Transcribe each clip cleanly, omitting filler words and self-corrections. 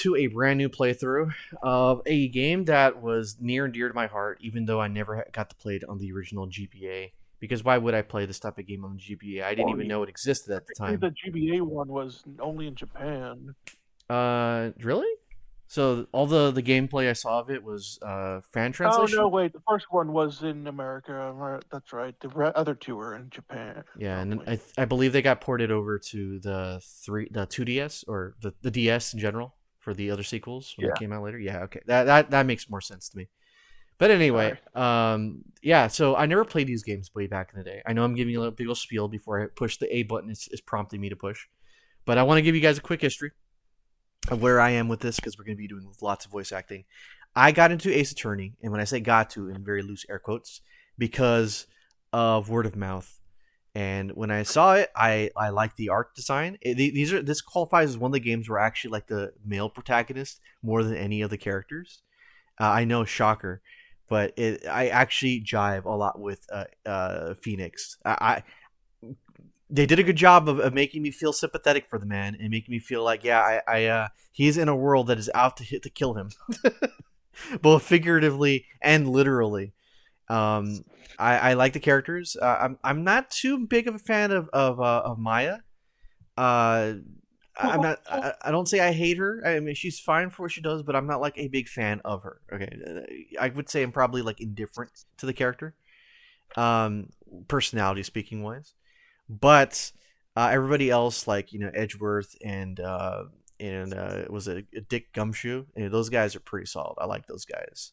to a brand new playthrough of a game that was near and dear to my heart, even though I never got to play it on the original GBA. Because why would I play this type of game on the GBA? I didn't Oh, even yeah. know it existed at the Technically, time. the GBA one was only in Japan. Really? So all the gameplay I saw of it was fan Oh no, translation? wait. The first one was in America. That's right. The other two were in Japan Yeah, and then only. I believe they got ported over to the 2DS or the DS in general for the other sequels when they Yeah. came out later. Yeah, okay, that makes more sense to me. But anyway, Sorry. yeah. So I never played these games way back in the day. I know I'm giving you a little big old spiel before I push the A button. It's prompting me to push, but I want to give you guys a quick history of where I am with this because we're going to be doing lots of voice acting. I got into Ace Attorney, and when I say got to, in very loose air quotes, because of word of mouth. And when I saw it, I liked the art design. This qualifies as one of the games where I actually like the male protagonist more than any of the characters. I know, shocker, but I actually jive a lot with Phoenix. They did a good job of making me feel sympathetic for the man and making me feel like, yeah, he's in a world that is out to kill him, both figuratively and literally. Um, I like the characters. I'm not too big of a fan of Maya. Uh, I'm not. I don't say I hate her. I mean, she's fine for what she does, but I'm not like a big fan of her. Okay, I would say I'm probably like indifferent to the character, um, personality speaking wise. But everybody else, like Edgeworth and was it Dick Gumshoe? Those guys are pretty solid. I like those guys.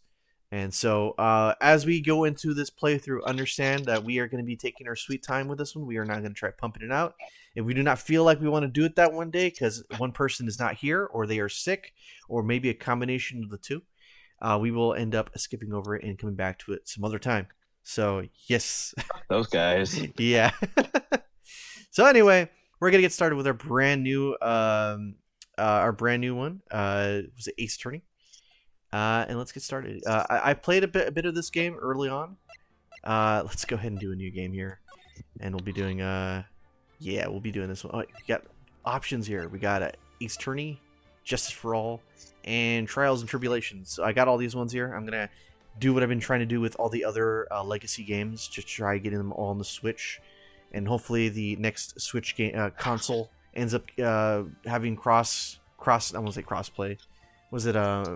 And so, as we go into this playthrough, understand that we are going to be taking our sweet time with this one. We are not going to try pumping it out. If we do not feel like we want to do it that one day because one person is not here, or they are sick, or maybe a combination of the two, we will end up skipping over it and coming back to it some other time. So, yes. Those guys. Yeah. So anyway, we're gonna get started with our brand new one. Was it Ace Attorney? And let's get started. I played a bit of this game early on. Let's go ahead and do a new game here, and we'll be doing yeah, we'll be doing this one. Oh, we got options here. We got Ace Attorney, Justice for All, and Trials and Tribulations. So I got all these ones here. I'm gonna do what I've been trying to do with all the other legacy games, just try getting them all on the Switch, and hopefully the next Switch game console ends up having cross. I won't say crossplay. Was it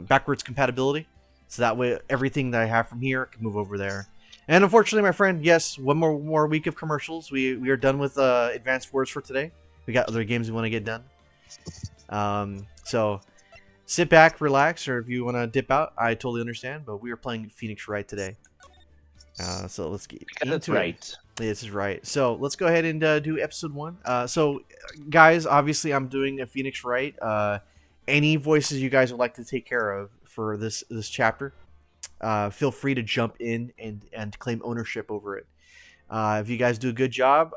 backwards compatibility? So that way everything that I have from here can move over there. And unfortunately, my friend, yes, one more week of commercials. We are done with advanced words for today. We got other games we want to get done. So sit back, relax, or if you want to dip out, I totally understand. But we are playing Phoenix Wright today. So let's get Because into that's right. This is right. So let's go ahead and do episode 1. So, guys, obviously I'm doing a Phoenix Wright. Any voices you guys would like to take care of for this chapter, feel free to jump in and claim ownership over it. If you guys do a good job,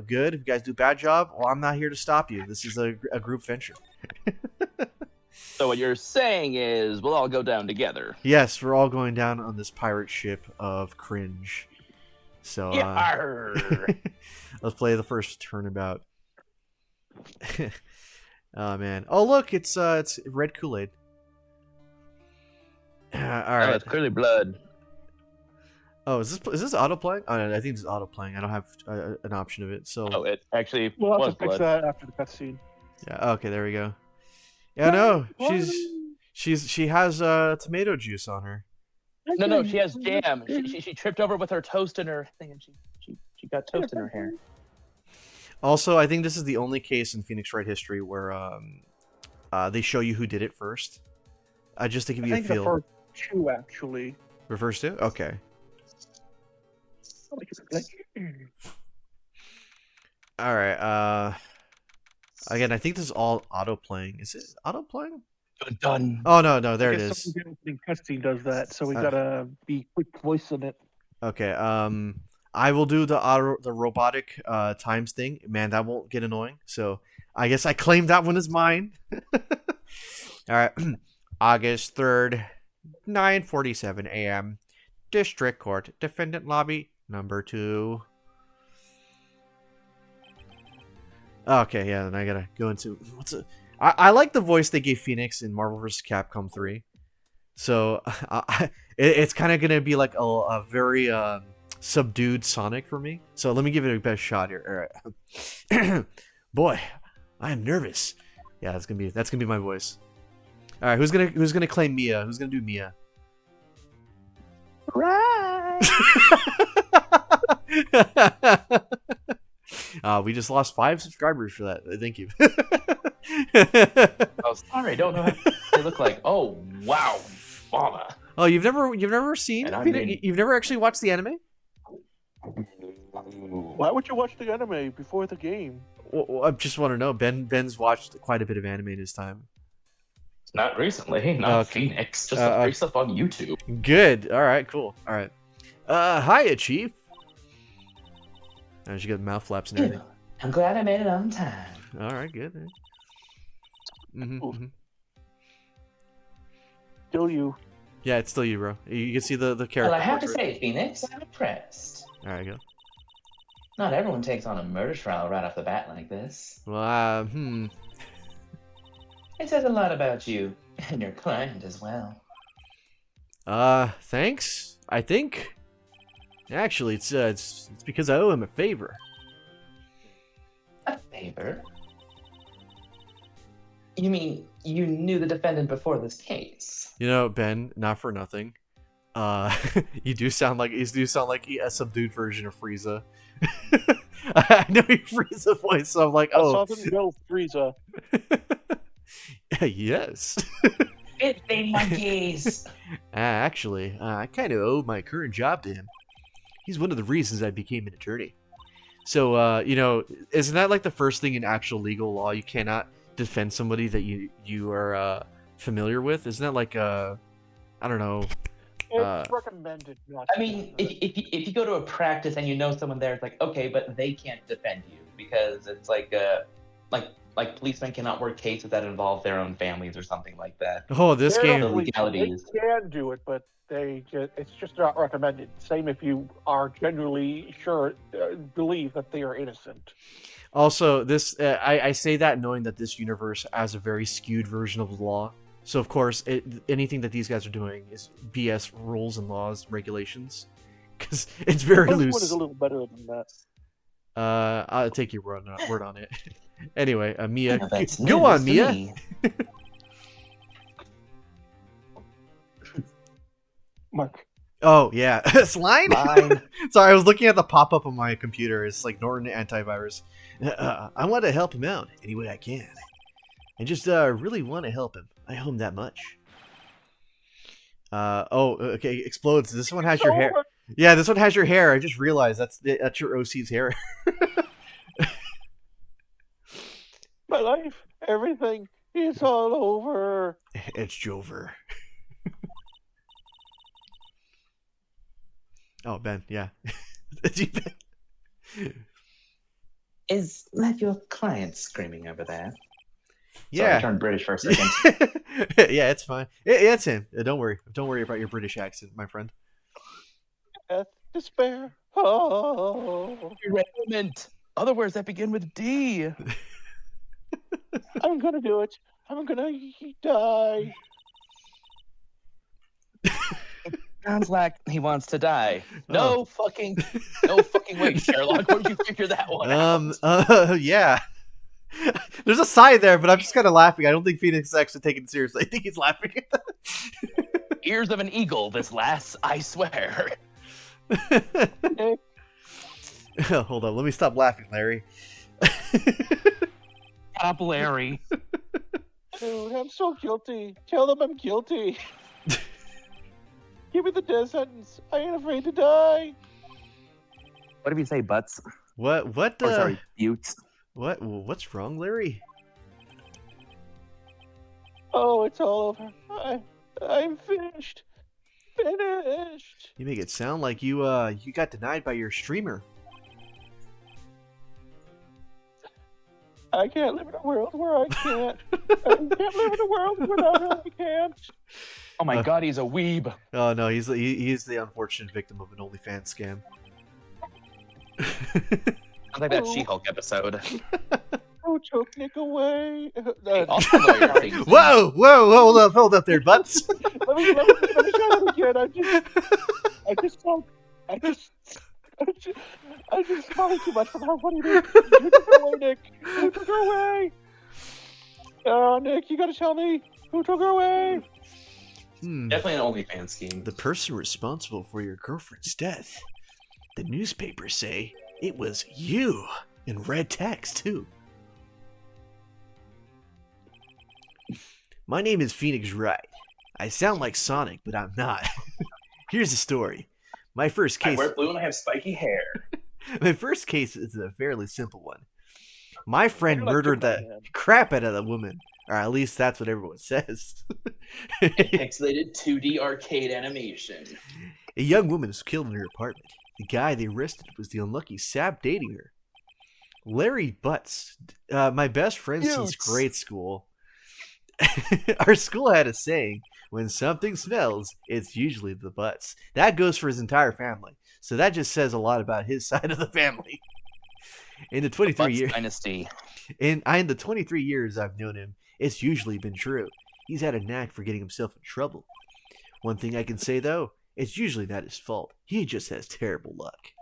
good. If you guys do a bad job, well, I'm not here to stop you. This is a group venture. So what you're saying is we'll all go down together. Yes, we're all going down on this pirate ship of cringe. So let's play the first turnabout. Oh man! Oh look, it's red Kool-Aid. All right. Oh, it's clearly blood. Oh, is this auto playing? Oh, no, I think it's auto playing. I don't have an option of it. So Oh, it actually We'll have was to fix blood. that after the cutscene. yeah. Okay, there we go. Yeah, no, she has tomato juice on her. No, she has jam. She tripped over with her toast in her thing, and she got toast in her hair. Also, I think this is the only case in Phoenix Wright history where they show you who did it first. Just to give you a I think the feel. first two actually. Refers to? Okay. All right. Again, I think this is all auto playing. Is it auto playing? Done. Oh no, there I it guess is. the opening cutscene does that, so we gotta be quick voicing it. Okay. I will do the robotic times thing. Man, that won't get annoying. So I guess I claim that one as mine. All right. August 3rd, 9:47 a.m. District Court, Defendant Lobby, number 2. Okay, yeah, then I gotta go into I like the voice they gave Phoenix in Marvel vs. Capcom 3. So it's kind of gonna be like a very subdued Sonic for me. So let me give it a best shot here. All right. Boy, I am nervous. Yeah, that's gonna be my voice. All right, who's gonna claim Mia? Who's gonna do Mia? Right. We just lost 5 subscribers for that. Thank you. Oh, sorry. Don't know what they look like. Oh, wow. Mama. Oh, you've never seen? And I Phoenix? mean- You've never actually watched the anime? Why would you watch the anime before the game? Well, I just want to know. Ben's watched quite a bit of anime in his time. Not recently. Not Okay. Phoenix. Just the free stuff on YouTube. Good. All right. Cool. All right. Hiya, Chief. Oh, she got mouth flaps and everything. I'm glad I made it on time. All right. Good. Mm-hmm. Still you. Yeah, it's still you, bro. You can see the character. Well, I have to portrait. say, Phoenix, I'm impressed. All right, go. Not everyone takes on a murder trial right off the bat like this. Well, It says a lot about you and your client as well. Thanks. I think. Actually, it's because I owe him a favor. A favor? You mean you knew the defendant before this case? You know, Ben, not for nothing. You do sound like a subdued version of Frieza. I know your Frieza voice, so I'm like, I oh, saw them go Frieza. yes. It made my gaze. Actually, I kind of owe my current job to him. He's one of the reasons I became an attorney. So, isn't that like the first thing in actual legal law? You cannot defend somebody that you are familiar with. Isn't that like I don't know. It's recommended not I mean, to. if you go to a practice and you know someone there, it's like, okay, but they can't defend you because it's like policemen cannot work cases that involve their own families or something like that. Oh, this They're game. not The really- legalities. They can do it, but it's just not recommended. Same if you are genuinely sure, believe that they are innocent. Also, this I say that knowing that this universe has a very skewed version of the law. So of course, anything that these guys are doing is BS rules and laws, regulations, because it's very This one loose. is a little better than that. I'll take your word on it. Anyway, Mia, Now, that's go news on, to Mia. me. Mark. Oh yeah, Slime. Mine. Sorry, I was looking at the pop-up on my computer. It's like Norton antivirus. I want to help him out any way I can. I just really want to help him. I owe him that much. Okay, explodes. This one has your hair. Yeah, this one has your hair. I just realized that's your OC's hair. My life, everything is all over. It's Jover. Oh, Ben, yeah. Is that your client screaming over there? Sorry, Yeah. I turned British for a second. Yeah, it's fine. It's him. Don't worry. Don't worry about your British accent, my friend. Death, despair. Oh, Derailment. Other words that begin with D. I'm gonna do it. I'm gonna die. Sounds like he wants to die. No fucking way, Sherlock. Where'd you figure that one out? Yeah. There's a sigh there, but I'm just kind of laughing. I don't think Phoenix is actually taking it seriously. I think he's laughing at that. Ears of an eagle, this lass, I swear. Hold on, let me stop laughing, Larry. Stop, Larry. Dude, I'm so guilty. Tell them I'm guilty. Give me the death sentence. I ain't afraid to die. What did we say, butts? What? Or sorry, buttes. What's wrong, Larry? Oh, it's all over. I'm finished. Finished. You make it sound like you got denied by your streamer. I can't live in a world where I can't. I can't live in a world where I can't. Oh my god, he's a weeb. Oh no, he's the unfortunate victim of an OnlyFans scam. Sounds like that She-Hulk episode. Who took Nick away? Also lawyer things. Whoa, hold up there, butts. Let me try that again. I just smiled too much from how funny it is. Who took her away, Nick? Who took her away? Oh, Nick, you gotta tell me who took her away. Definitely an OnlyFans scheme. The person responsible for your girlfriend's death. The newspapers say it was you, in red text too. My name is Phoenix Wright. I sound like Sonic, but I'm not. Here's the story. My first I case. wear blue and I have spiky hair. My first case is a fairly simple one. My friend You're like murdered the Superman. crap out of the woman, or at least that's what everyone says. Pixelated 2D arcade animation. A young woman was killed in her apartment. The guy they arrested was the unlucky sap dating her. Larry Butts, my best friend since Butts. grade school. Our school had a saying, when something smells, it's usually the butts. That goes for his entire family. So that just says a lot about his side of the family. In the 23 Butts years Dynasty. in the 23 years I've known him, it's usually been true. He's had a knack for getting himself in trouble. One thing I can say though, it's usually not his fault. He just has terrible luck.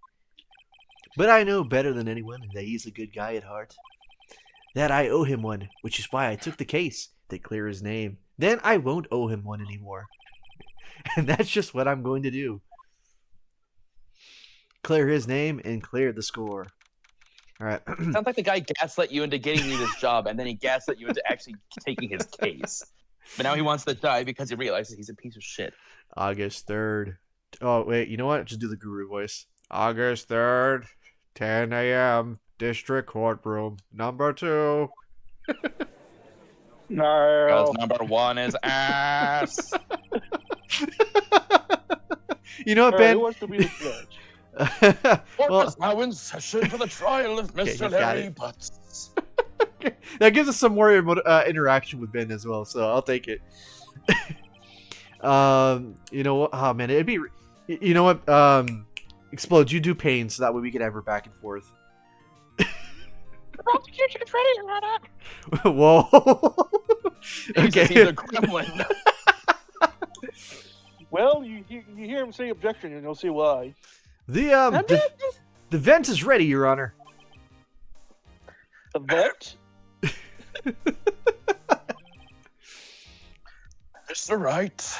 But I know better than anyone that he's a good guy at heart. That I owe him one, which is why I took the case to clear his name. Then I won't owe him one anymore. And that's just what I'm going to do. Clear his name and clear the score. Alright. Sounds like the guy gaslit you into getting you this job, and then he gaslit you into actually taking his case. But now he wants to die because he realizes he's a piece of shit. August 3rd. Oh, wait, you know what? Just do the guru voice. August 3rd, 10 a.m., District Courtroom, number 2. No. Because number 1 is ass. You know what, All right, Ben? who wants to be the judge? Court Well- is now in session for the trial of Okay, Mr. he's got Larry it. Butts. That gives us some more interaction with Ben as well, so I'll take it. You know what? Oh, man, it'd be... You know what? Explode, you do pain, so that way we can have her back and forth. Prosecution's ready, Your Honor. Whoa. He's Okay. a gremlin. Well, you hear him say objection, and you'll see why. The vent is ready, Your Honor. The vet? Mr. Wright.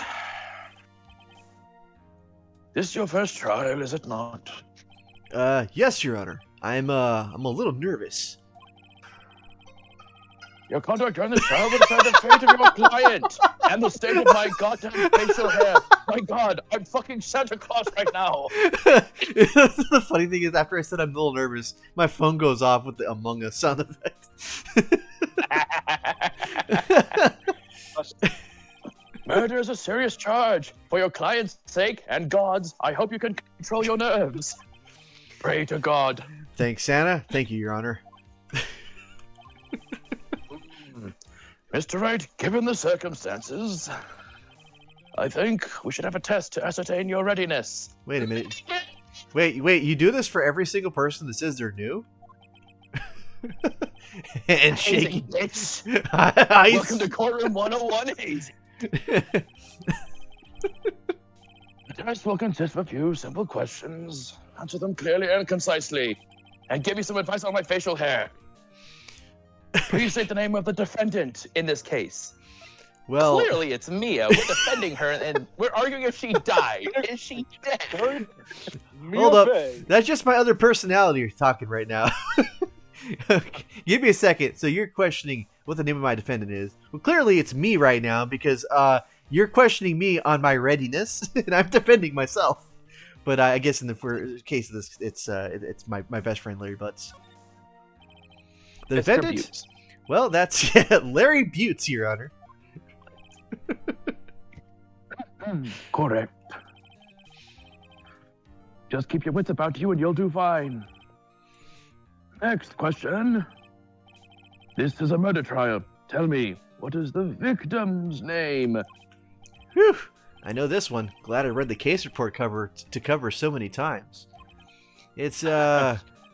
This your first trial, is it not? Yes, Your Honor. I'm a little nervous. Your conduct during the trial will decide the fate of your client and the state of my goddamn facial hair. My God, I'm fucking Santa Claus right now. The funny thing is, after I said I'm a little nervous, my phone goes off with the Among Us sound effect. Murder is a serious charge. For your client's sake and God's, I hope you can control your nerves. Pray to God. Thanks, Santa. Thank you, Your Honor. Mr. Wright, given the circumstances, I think we should have a test to ascertain your readiness. Wait a minute. Wait, you do this for every single person that says they're new? And shaking. Bitch. Ice. Welcome to courtroom 101. The test will consist of a few simple questions. Answer them clearly and concisely. And give me some advice on my facial hair. Please state the name of the defendant in this case. Well, Clearly, it's Mia. We're defending her, and we're arguing if she died. Is she dead? hold up. That's just my other personality you're talking right now. Give me a second. So you're questioning what the name of my defendant is. Well, clearly it's me right now because you're questioning me on my readiness, and I'm defending myself. But I guess in the case of this, it's my best friend Larry Butts. The Mr. defendant? Butts. Well, that's Larry Butts, Your Honor. Correct. Just keep your wits about you and you'll do fine. Next question. This is a murder trial. Tell me, what is the victim's name? Whew. I know this one. Glad I read the case report to cover so many times. It's,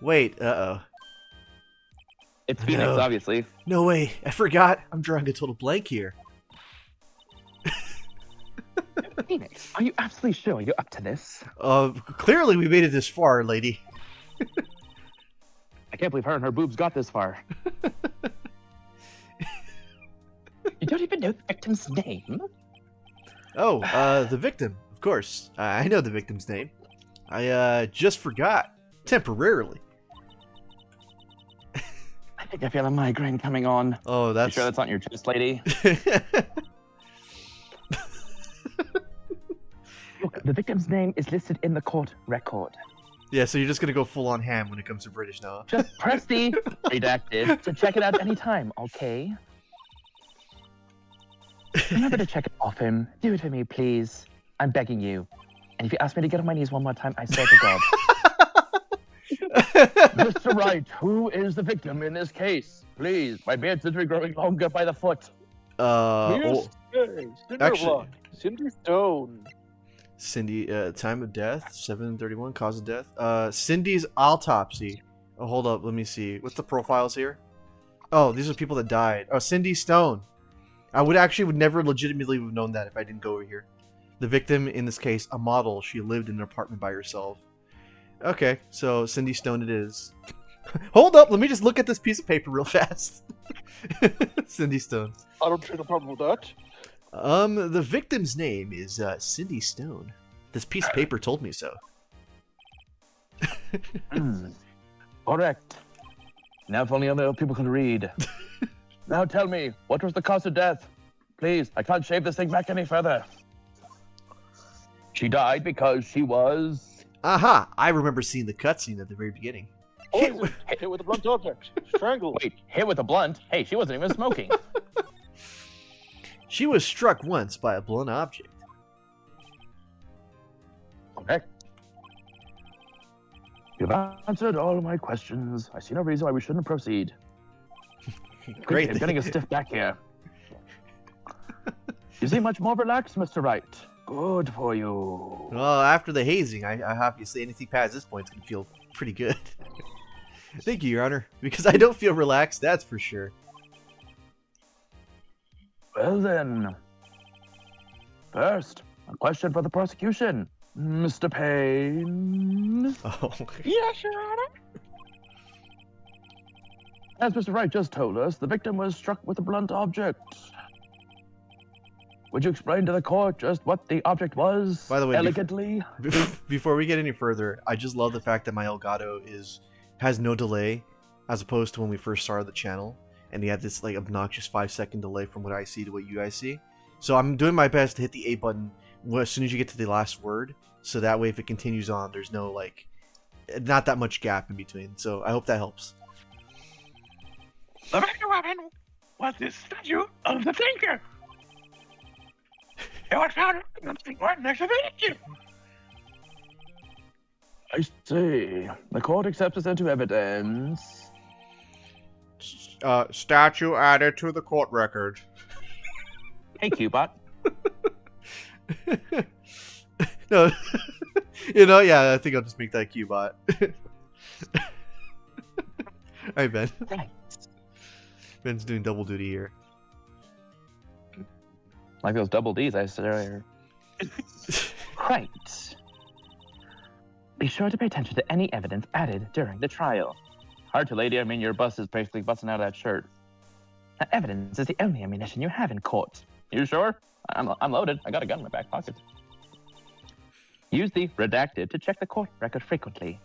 wait, uh-oh. It's Phoenix, No. obviously. No way. I forgot. I'm drawing a total blank here. Phoenix, are you absolutely sure you're up to this? Clearly we made it this far, lady. I can't believe her and her boobs got this far. You don't even know the victim's name? Oh, the victim. Of course. I know the victim's name. I just forgot. Temporarily. I think I feel a migraine coming on. Oh, You that's... sure that's not your chest, lady? Look, the victim's name is listed in the court record. Yeah, so you're just gonna go full on ham when it comes to British now. Just press the redacted to check it out anytime, okay? Remember to check it off him. Do it for me, please. I'm begging you. And if you ask me to get on my knees one more time, I swear to God. Mr. Wright, who is the victim in this case? Please, my beard seems to be growing longer by the foot. Yes, actually- Cindy Stone. Cindy, time of death, 7:31, cause of death. Cindy's autopsy. Oh, hold up, let me see. What's the profiles here? Oh, these are people that died. Oh, Cindy Stone. I would never legitimately have known that if I didn't go over here. The victim in this case, a model. She lived in an apartment by herself. Okay, so Cindy Stone it is. Hold up, let me just look at this piece of paper real fast. Cindy Stone. I don't see no problem with that. The victim's name is Cindy Stone. This piece of paper told me so. Correct. Now if only other people could read. Now tell me, what was the cause of death? Please, I can't shave this thing back any further. She died because she was... Aha! I remember seeing the cutscene at the very beginning. Poisoned. Hit with a blunt object. Strangled. Wait, hit with a blunt? Hey, she wasn't even smoking. She was struck once by a blunt object. Correct. You've answered all of my questions. I see no reason why we shouldn't proceed. Great. I'm getting a stiff back here. You seem much more relaxed, Mr. Wright. Good for you. Well, after the hazing, I obviously anything past this point is going to feel pretty good. Thank you, Your Honor. Because I don't feel relaxed, that's for sure. Well then. First, a question for the prosecution. Mr. Payne. Oh. Yes, Your Honor. As Mr. Wright just told us, the victim was struck with a blunt object. Would you explain to the court just what the object was? By the way, elegantly? Before we get any further, I just love the fact that my Elgato has no delay, as opposed to when we first started the channel, and he had this like obnoxious 5-second delay from what I see to what you guys see. So I'm doing my best to hit the A button as soon as you get to the last word, so that way if it continues on, there's no like, not that much gap in between. So I hope that helps. The victim weapon was the statue of the thinker. It was found right next to the statue. I see. The court accepts this into evidence. Statue added to the court record. Hey, Qbot. No, yeah, I think I'll just make that Qbot. Alright, Ben. Right. Ben's doing double duty here. Like those double D's I said earlier. Right. Be sure to pay attention to any evidence added during the trial. Hard to, lady. I mean, your bust is basically busting out of that shirt. That evidence is the only ammunition you have in court. You sure? I'm loaded. I got a gun in my back pocket. Use the redacted to check the court record frequently.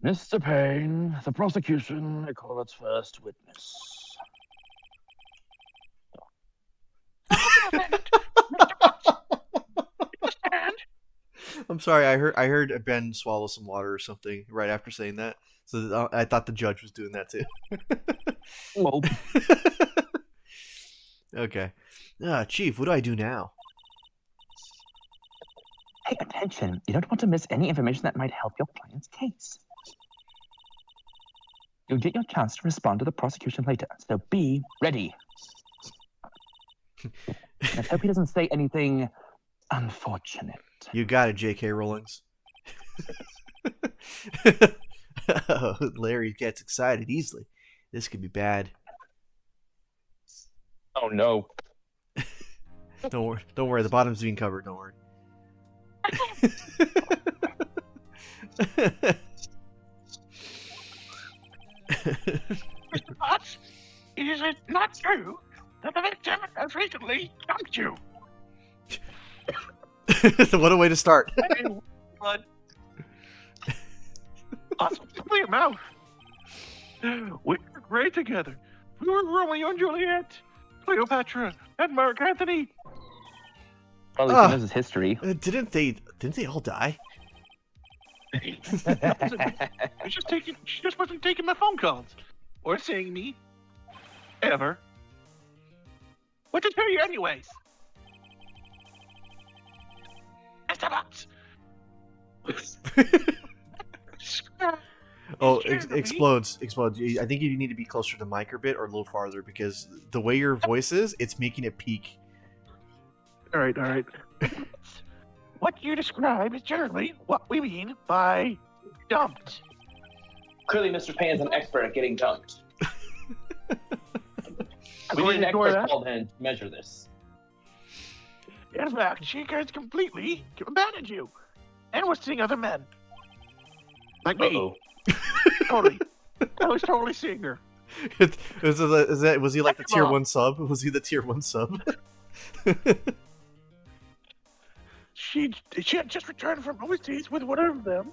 Mr. Payne, the prosecution, I call its first witness. I'm sorry, I heard Ben swallow some water or something right after saying that. So I thought the judge was doing that too. Whoa. Okay. Chief, what do I do now? Pay attention. You don't want to miss any information that might help your client's case. You'll get your chance to respond to the prosecution later, so be ready. Let's hope he doesn't say anything unfortunate. You got it, J.K. Rowlings. Larry gets excited easily. This could be bad. Oh no. Don't worry. The bottom's being covered. Don't worry. Mr. Potts, is it not true that the victim has recently dumped you? What a way to start. Blood. Awesome. Open your mouth. We were great together. We were Romeo and Juliet, Cleopatra, and Mark Anthony. Well, at least he knows his history. Didn't they all die? She just wasn't taking my phone calls or seeing me ever. What to tell you, anyways? Mr. Potts. Oh, explodes. I think you need to be closer to the mic a bit or a little farther because the way your voice is, it's making it peak. All right. What you describe is generally what we mean by dumped. Clearly, Mr. Pan is an expert at getting dumped. We going need an to ignore expert that. called in to measure this. In fact, she has completely abandoned you and was seeing other men. Like me. Uh-oh. Totally. I was totally seeing her. Was he like the tier Mom. 1 sub? Was he the tier 1 sub? She had just returned from overseas with one of them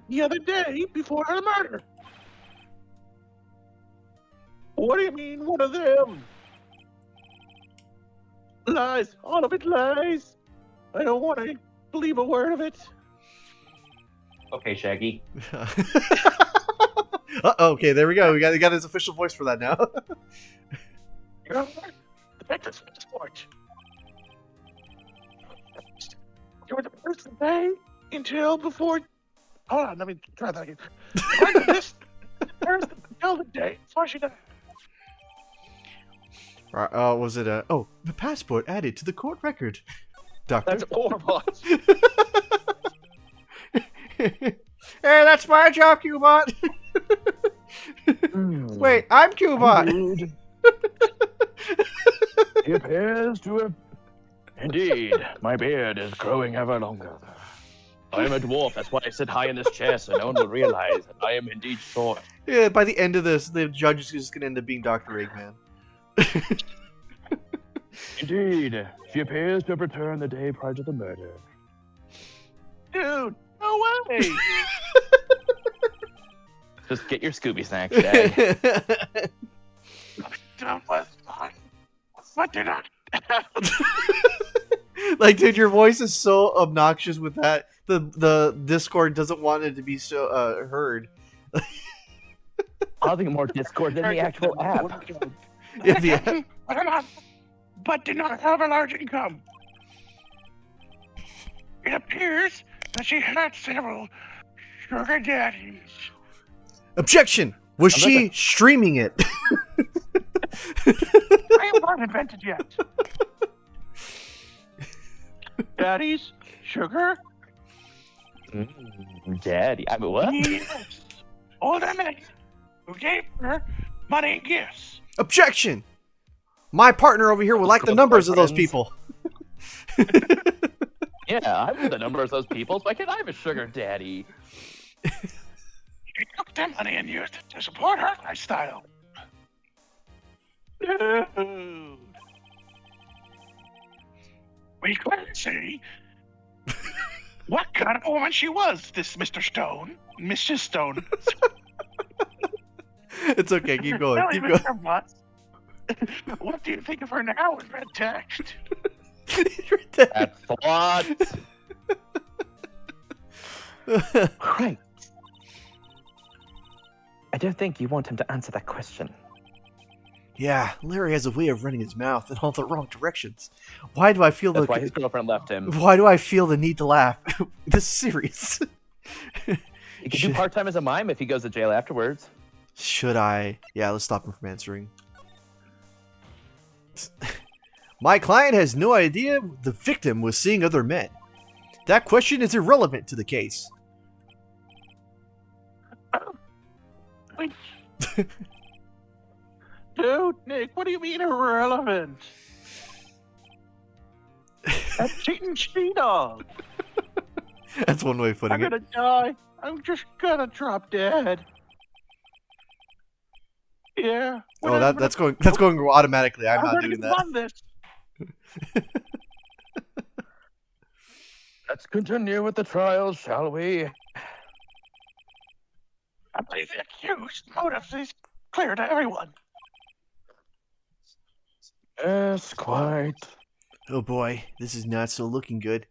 the other day before her murder. What do you mean, one of them? Lies. All of it lies. I don't want to believe a word of it. Okay, Shaggy. Okay, there we go. We got his official voice for that now. You're all right. The Texas sport. You were the person day until before. Hold on, let me try that again. This Thursday until the day before she died. Was it the passport added to the court record, Doctor? That's Orbot. Hey, that's my job, Cubot. Wait, I'm Cubot. Indeed. He appears to have. Indeed, my beard is growing ever longer. I am a dwarf, that's why I sit high in this chair so no one will realize that I am indeed short. Yeah, by the end of this, the judge is just gonna end up being Dr. Eggman. Indeed, she appears to have returned the day prior to the murder. Dude, no way. Just get your Scooby snacks, Shag. That was fun. What did I? Like, dude, your voice is so obnoxious with that. The Discord doesn't want it to be so heard. I'll think more Discord than the actual app. Yeah, the app. But did not have a large income. It appears that she had several sugar daddies. Objection! Was she streaming it? I am not invented yet. Daddies? Sugar? Daddy. I mean, what? Yes. Older men who gave her money and gifts. Objection! My partner over here would like the numbers of those people. Yeah, I want the number of those people. Why can't I have a sugar daddy? She took their money and used it to support her lifestyle. Dude. We couldn't see what kind of woman she was, this Mr. Stone. Mrs. Stone. It's okay, keep going. Really, Keep going. Mr. Watts? What do you think of her now in red text? That's what? Right. I don't think you want him to answer that question. Yeah, Larry has a way of running his mouth in all the wrong directions. Why do I feel That's why his girlfriend left him. Why do I feel the need to laugh? This is serious. He could do part-time as a mime if he goes to jail afterwards. Should I? Yeah, let's stop him from answering. My client has no idea the victim was seeing other men. That question is irrelevant to the case. point. Dude, Nick, what do you mean irrelevant? That's cheating she-dog. That's one way of I'm putting it. gonna die. I'm just gonna drop dead. Yeah. Oh, that's going automatically. I'm not gonna doing get that. on this. Let's continue with the trial, shall we? I believe the accused motive is clear to everyone. Yes, quite. Oh boy, this is not so looking good.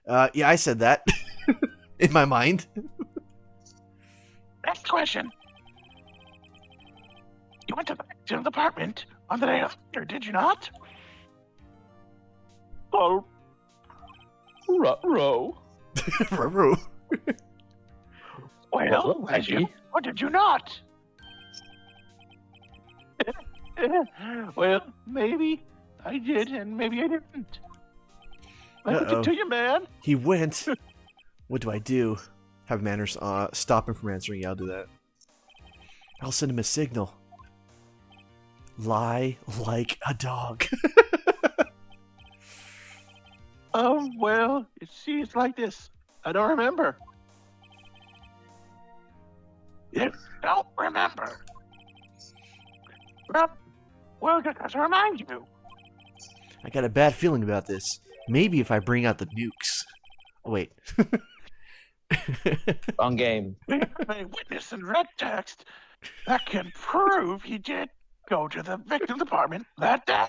Yeah, I said that in my mind. Next question. You went to the victim's apartment on the day after, did you not? Oh. Row. Ruh-roh. Well, did you or did you not? Well, maybe I did and maybe I didn't. Left Uh-oh. it to you, man. He went. What do I do? Have manners. Stop him from answering. Yeah, I'll do that. I'll send him a signal. Lie like a dog. Well, see, it's like this. I don't remember. You don't remember. Well, just to remind you. I got a bad feeling about this. Maybe if I bring out the nukes. Oh, wait. Wrong game. We have a witness in red text that can prove he did go to the victim's apartment that day.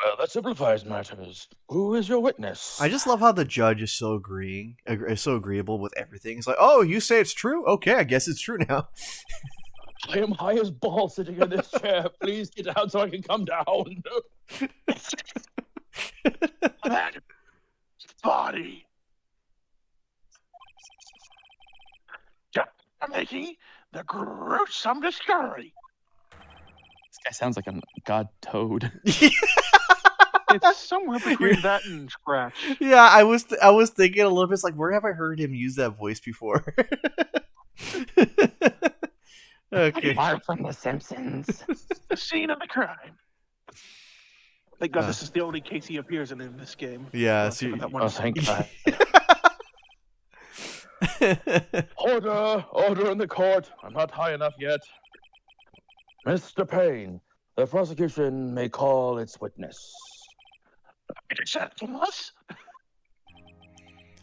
Well, that simplifies matters. Who is your witness? I just love how the judge is so so agreeable with everything. He's like, "Oh, you say it's true? Okay, I guess it's true now." I am high as balls sitting in this chair. Please get out so I can come down. That body. Just making the gruesome discovery. This guy sounds like a god toad. It's somewhere between that and Scratch. Yeah, I was thinking a little bit. It's like, where have I heard him use that voice before? Okay. Far from The Simpsons. The scene of the crime. Thank God this is the only case he appears in this game. Yeah. Except for that one Oh, scene. thank God. Order in the court. I'm not high enough yet. Mr. Payne, the prosecution may call its witness. It said from us.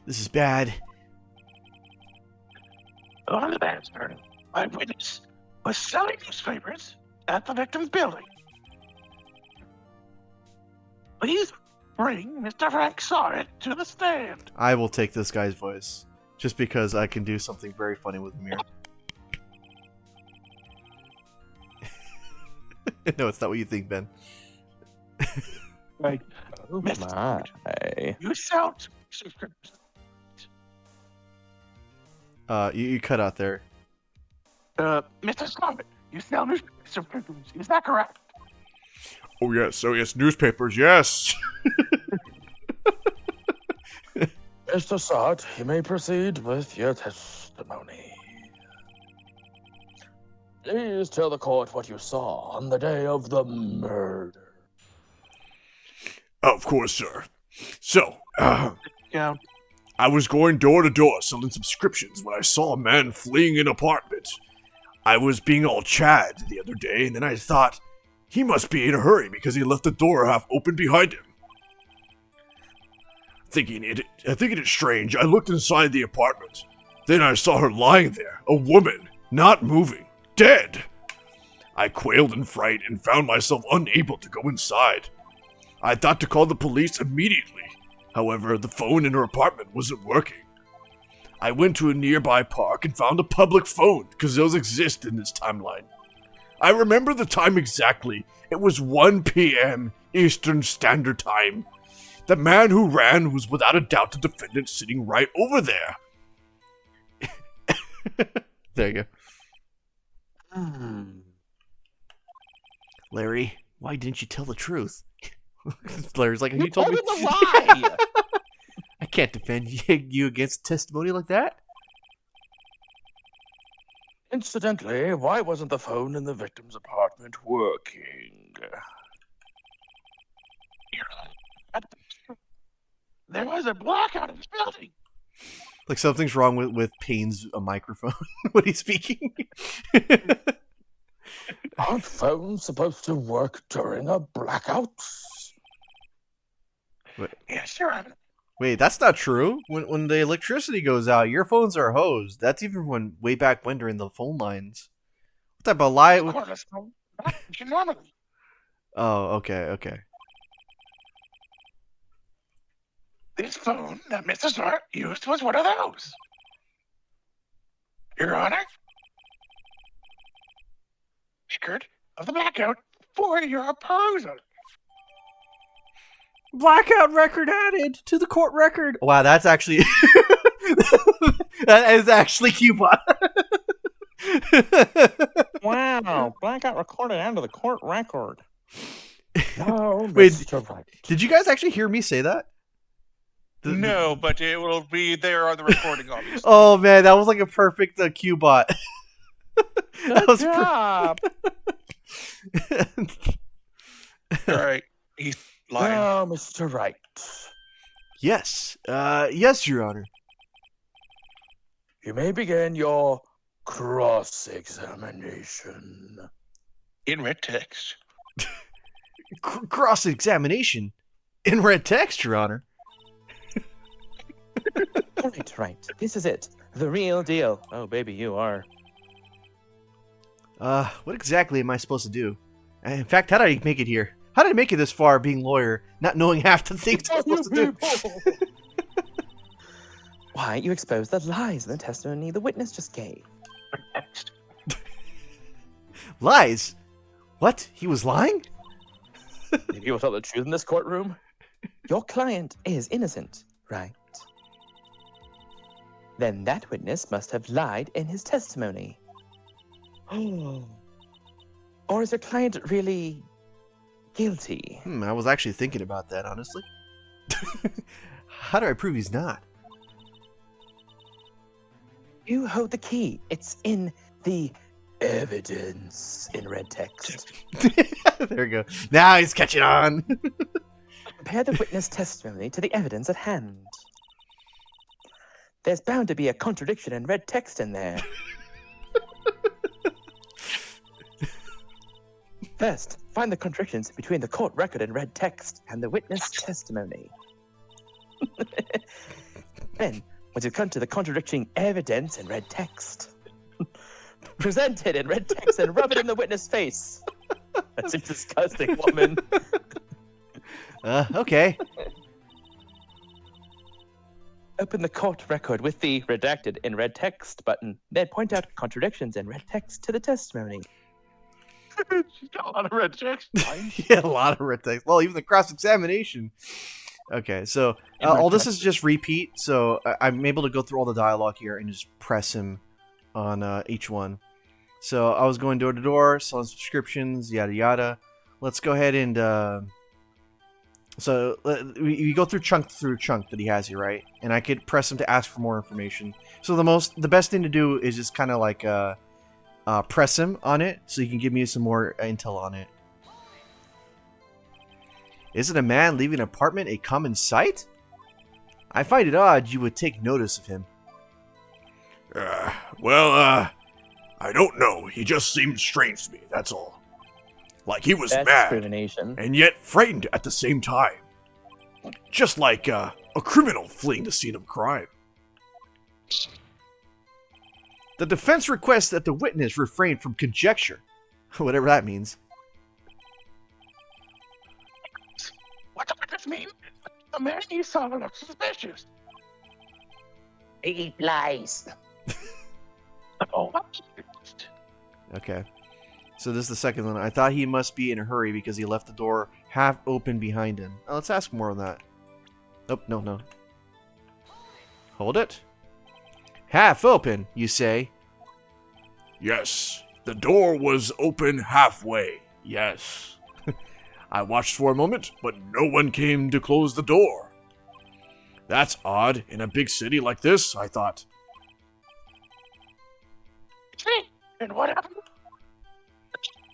This is bad. On the bastard, my witness was selling newspapers at the victim's building. Please bring Mr. Frank Sorrett to the stand. I will take this guy's voice just because I can do something very funny with him here. No, it's not what you think, Ben. Right. Oh my. You sell subscriptions. You cut out there. Mr. Sorrett, you sell newspaper subscriptions. Is that correct? Oh yes, newspapers, yes. Mr. Sart, you may proceed with your testimony. Please tell the court what you saw on the day of the murder. Of course, sir. So, Yeah. I was going door to door selling subscriptions when I saw a man fleeing an apartment. I was being all Chad the other day, and then I thought, he must be in a hurry because he left the door half open behind him. Thinking it strange, I looked inside the apartment. Then I saw her lying there, a woman, not moving, dead. I quailed in fright and found myself unable to go inside. I thought to call the police immediately. However, the phone in her apartment wasn't working. I went to a nearby park and found a public phone, because those exist in this timeline. I remember the time exactly. It was 1 p.m. Eastern Standard Time. The man who ran was without a doubt the defendant sitting right over there. There you go. Hmm. Larry, why didn't you tell the truth? Larry's like, You you told me. him a lie! I can't defend you against testimony like that. Incidentally, why wasn't the phone in the victim's apartment working? There was a blackout in this building. Like something's wrong with Payne's microphone when he's speaking. Aren't phones supposed to work during a blackout? Yeah, sure. Wait, that's not true. When the electricity goes out, your phones are hosed. That's even when way back when during the phone lines. What type of lie? Cordless phone. Not normally. Oh, okay. This phone that Mrs. Hart used was one of those. Your Honor, record of the blackout for your perusal. Blackout record added to the court record. Wow, that's actually that is actually Cubot. Wow, blackout recorded under the court record. No, Wait, Mr. Wright. Did you guys actually hear me say that? No, but it will be there on the recording, obviously. Oh man, that was like a perfect Cubot. That was job. All right, he's lying. Now, Mr. Wright. Yes, yes, Your Honor. You may begin your cross-examination. In red text. Cross-examination in red text, Your Honor. Right. This is it. The real deal. Oh, baby, you are. What exactly am I supposed to do? In fact, how did I make it here? How did I make it this far being lawyer, not knowing half the things I'm supposed to do? Why, you exposed the lies in the testimony the witness just gave. Text. Lies? What? He was lying? Maybe you will tell the truth in this courtroom? Your client is innocent, right? Then that witness must have lied in his testimony. Oh. Or is your client really guilty? I was actually thinking about that, honestly. How do I prove he's not? You hold the key. It's in the evidence in red text. There we go. Now he's catching on. Compare the witness testimony to the evidence at hand. There's bound to be a contradiction in red text in there. First, find the contradictions between the court record in red text and the witness testimony. Then, once you come to the contradicting evidence in red text, present it in red text and rub it in the witness' face. That's a disgusting woman. Okay. Open the court record with the redacted in red text button, then point out contradictions in red text to the testimony. She's got a lot of red text. Yeah, a lot of red text. Well, even the cross-examination. Okay, so all this is just repeat, so I'm able to go through all the dialogue here and just press him on each one. So I was going door to door, selling subscriptions, yada yada. Let's go ahead and so we go through chunk that he has here, right? And I could press him to ask for more information. So the best thing to do is just kind of like press him on it so he can give me some more intel on it. Isn't a man leaving an apartment a common sight? I find it odd you would take notice of him. I don't know. He just seemed strange to me, that's all. Like he was That's mad, discrimination. and yet frightened at the same time. Just like a criminal fleeing the scene of crime. The defense requests that the witness refrain from conjecture. Whatever that means. What does this mean? The man you saw looks suspicious. He lies. Oh, what? Okay. So this is the second one. I thought he must be in a hurry because he left the door half open behind him. Now, let's ask more on that. Oh, no. Hold it. Half open, you say? Yes, the door was open halfway, yes. I watched for a moment, but no one came to close the door. That's odd in a big city like this, I thought. See, And what happened?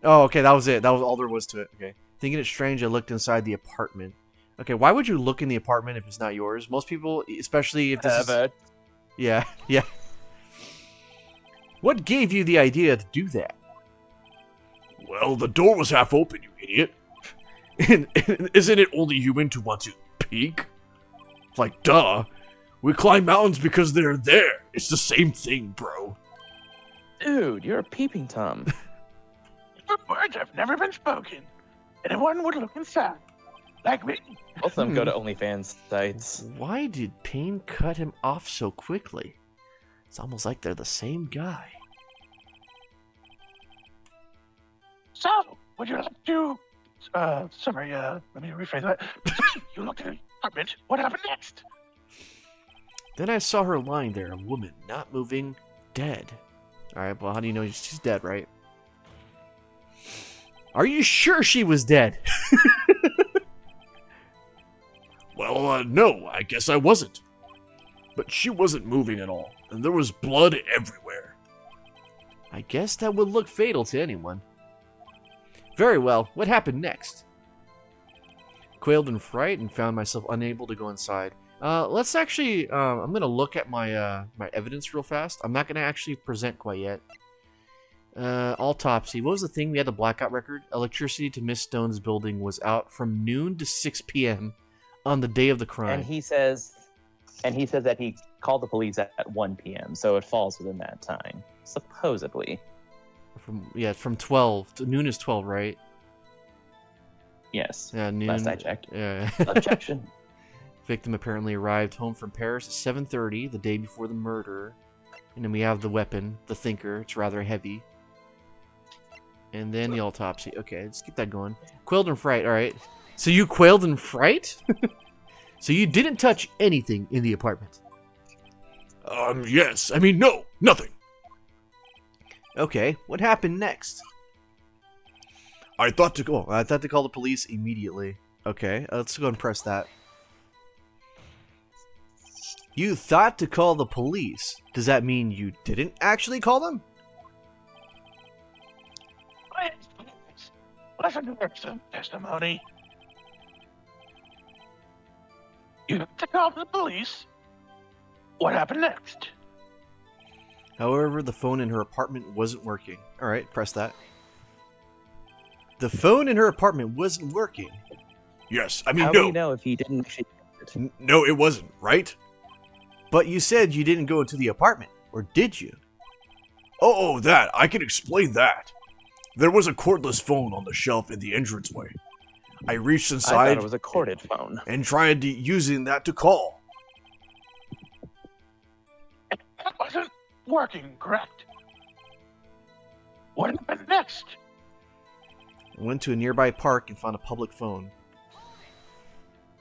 Oh, okay, that was it. That was all there was to it. Okay. Thinking it strange, I looked inside the apartment. Okay, why would you look in the apartment if it's not yours? Most people, especially if this is... Yeah, yeah. What gave you the idea to do that? Well, the door was half open, you idiot. And isn't it only human to want to peek? Like, duh. We climb mountains because they're there. It's the same thing, bro. Dude, you're a peeping Tom. Your words have never been spoken. Anyone would look inside. Like me. Both of them go to OnlyFans sites. Why did Payne cut him off so quickly? It's almost like they're the same guy. So, would you like to... sorry, let me rephrase that. You looked at the apartment. What happened next? Then I saw her lying there, a woman, not moving, dead. Alright, well, how do you know she's dead, right? Are you sure she was dead? Well, no, I guess I wasn't. But she wasn't moving at all, and there was blood everywhere. I guess that would look fatal to anyone. Very well, what happened next? Quailed in fright and found myself unable to go inside. Let's actually, I'm gonna look at my my evidence real fast. I'm not gonna actually present quite yet. Autopsy. What was the thing? We had the blackout record. Electricity to Miss Stone's building was out from noon to 6 p.m. on the day of the crime. And he says that he called the police at 1 p.m., so it falls within that time, supposedly. From 12 to noon is 12, right? Yes. Yeah, noon. Last I checked. Yeah. Objection. Victim apparently arrived home from Paris at 7:30, the day before the murder. And then we have the weapon, the thinker. It's rather heavy. And then the autopsy. Okay, let's get that going. Quailed in fright. All right. So you quailed in fright? So you didn't touch anything in the apartment? Yes. I mean, no, nothing. Okay, what happened next? I thought to go. I thought to call the police immediately. Okay, let's go and press that. You thought to call the police. Does that mean you didn't actually call them? Listen to some testimony. You have to call the police. What happened next? However, the phone in her apartment wasn't working. Alright, press that. The phone in her apartment wasn't working. Yes. I mean, How do no. we know if he didn't actually do it? No, it wasn't, right? But you said you didn't go into the apartment, or did you? Oh, that. I can explain that. There was a cordless phone on the shelf in the entranceway. I reached I inside thought it was a corded phone. and tried using that to call. That wasn't working, correct? What happened next? I went to a nearby park and found a public phone.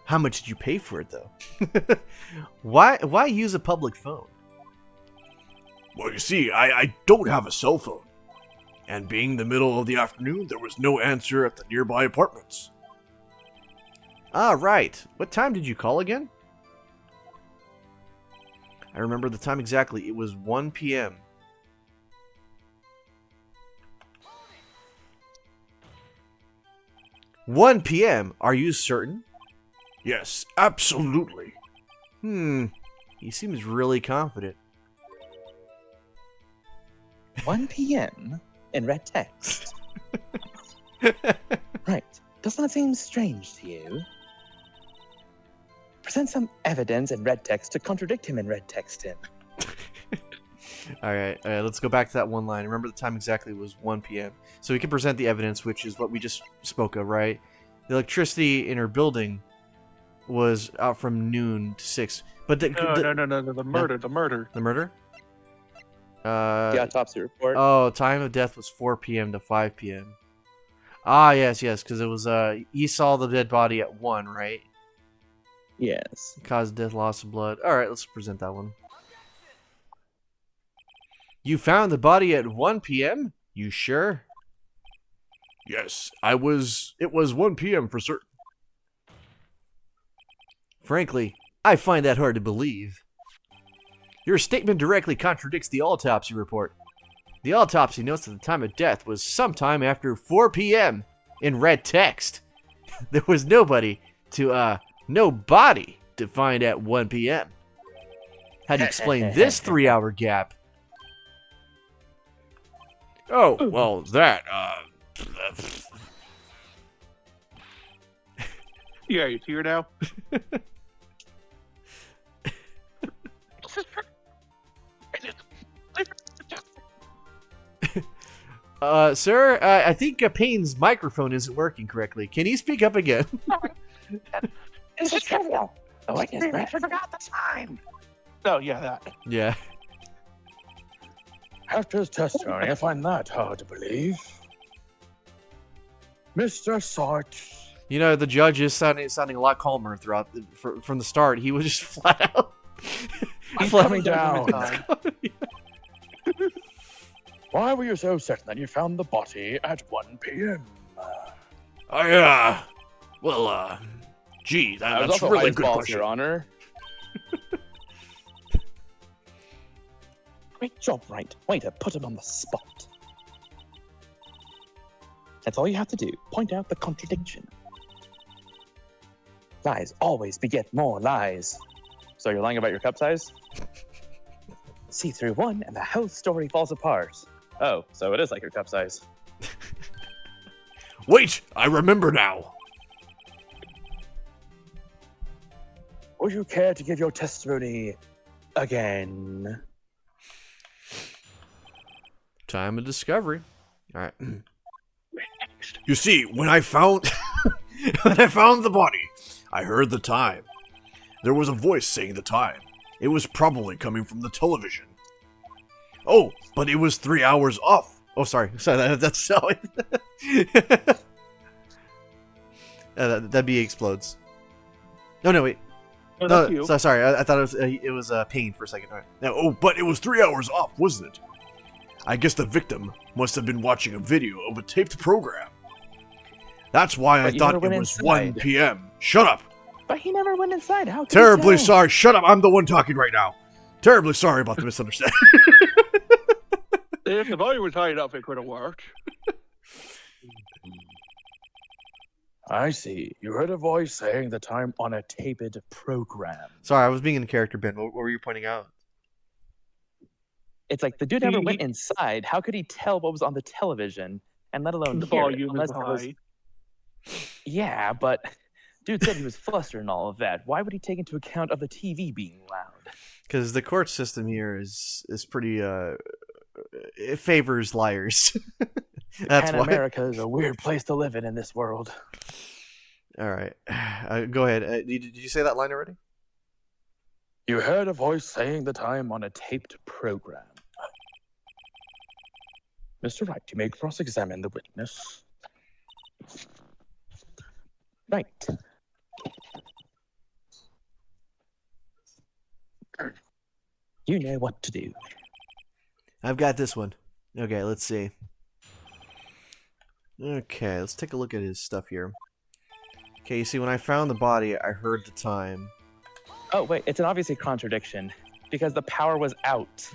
How much did you pay for it, though? Why use a public phone? Well, you see, I don't have a cell phone. And being the middle of the afternoon, there was no answer at the nearby apartments. Ah, right. What time did you call again? I remember the time exactly. It was 1 p.m. "1 p.m.? Are you certain?" Yes, absolutely. He seems really confident. 1 p.m. in red text. Right. Doesn't that seem strange to you? Present some evidence in red text to contradict him in red text him. Alright, let's go back to that one line. Remember the time exactly was 1 p.m. So we can present the evidence, which is what we just spoke of, right? The electricity in her building was out from noon to 6. But No, the murder. The murder? The autopsy report. Oh, time of death was 4 p.m. to 5 p.m. Ah, yes, because it was, he saw the dead body at 1, right? Yes. Caused death, loss of blood. Alright, let's present that one. You found the body at 1 p.m.? You sure? Yes, it was 1 p.m. for certain. Frankly, I find that hard to believe. Your statement directly contradicts the autopsy report. The autopsy notes that the time of death was sometime after 4 p.m. in red text. There was no body to find at 1 p.m. How do you explain this 3-hour gap? Oh, well, Yeah, you here now? Sir, I think Payne's microphone isn't working correctly. Can you speak up again? This is trivial. The witness I breath. forgot the time. Oh, yeah, that. Yeah. After his testimony, I find that hard to believe. Mr. Sarch. You know, the judge is sounding a lot calmer throughout from the start. He was just flat out. I'm flat- coming down. Why were you so certain that you found the body at 1 p.m.? Gee, I was that's also really ice good balls, question. Your Honor. Great job, Wright. Way to put him on the spot. That's all you have to do. Point out the contradiction. Lies always beget more lies. So you're lying about your cup size? See through one, and the whole story falls apart. Oh, so it is like your cup size. Wait, I remember now. Would you care to give your testimony again? Time of discovery. All right. You see, when I found the body, I heard the time. There was a voice saying the time. It was probably coming from the television. Oh, but it was 3 hours off. Oh, sorry. Sorry, that's so. That bee explodes. No, wait. No, that's you. Sorry. I thought it was Pain for a second. All right. Now, but it was 3 hours off, wasn't it? I guess the victim must have been watching a video of a taped program. That's why I But you thought never it went was inside. 1 p.m. Shut up! But he never went inside. How could Terribly he tell? sorry. Shut up! I'm the one talking right now. Terribly sorry about the misunderstanding. If the volume was high enough, it could have worked. I see. You heard a voice saying the time on a taped program. Sorry, I was being in character, Ben. What were you pointing out? It's like the dude never He- went inside. How could he tell what was on the television? And let alone The hear it, volume is unless there was- high. Yeah, but dude said he was flustered and all of that. Why would he take into account of the TV being loud? Because the court system here is pretty it favors liars. That's and why. America is a weird place to live in this world. All right, go ahead. Did you say that line already? You heard a voice saying the time on a taped program. Mr. Wright, you may cross-examine the witness. Right. You know what to do. I've got this one. Okay, let's see. Okay, let's take a look at his stuff here. Okay, you see, when I found the body, I heard the time. Oh, wait, it's an obvious contradiction because the power was out.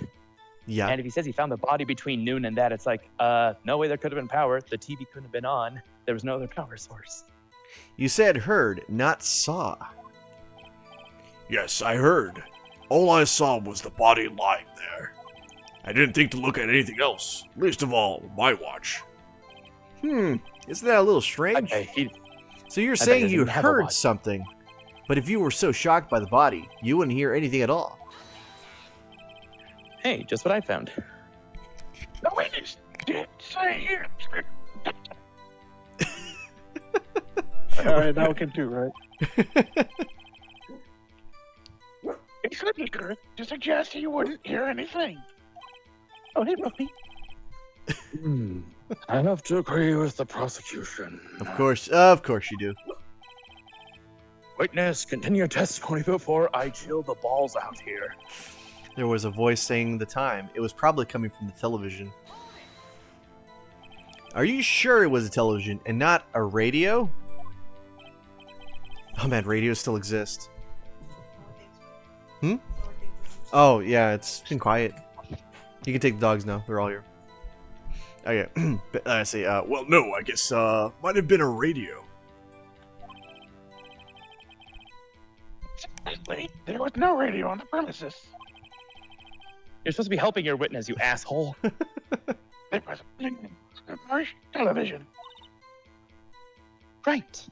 Yeah. And if he says he found the body between noon and that, it's like, no way there could have been power. The TV couldn't have been on. There was no other power source. You said heard, not saw. Yes, I heard. All I saw was the body lying there. I didn't think to look at anything else, least of all my watch. Isn't that a little strange? So you're bet saying he you didn't have a heard watch. something, but if you were so shocked by the body, you wouldn't hear anything at all. Hey, just what I found. The witness did say here. All right, now we can do, right? It could be good to suggest you wouldn't hear anything. Oh, hey, Ruffy. I have to agree with the prosecution. Of course you do. Witness, continue testimony before I chill the balls out here. There was a voice saying the time. It was probably coming from the television. Are you sure it was a television and not a radio? Oh man, radios still exist. Oh yeah, it's been quiet. You can take the dogs now. They're all here. Okay. I see. Well, no, I guess, might have been a radio. Wait, there was no radio on the premises. You're supposed to be helping your witness, you asshole. There was a Marsh television. Right.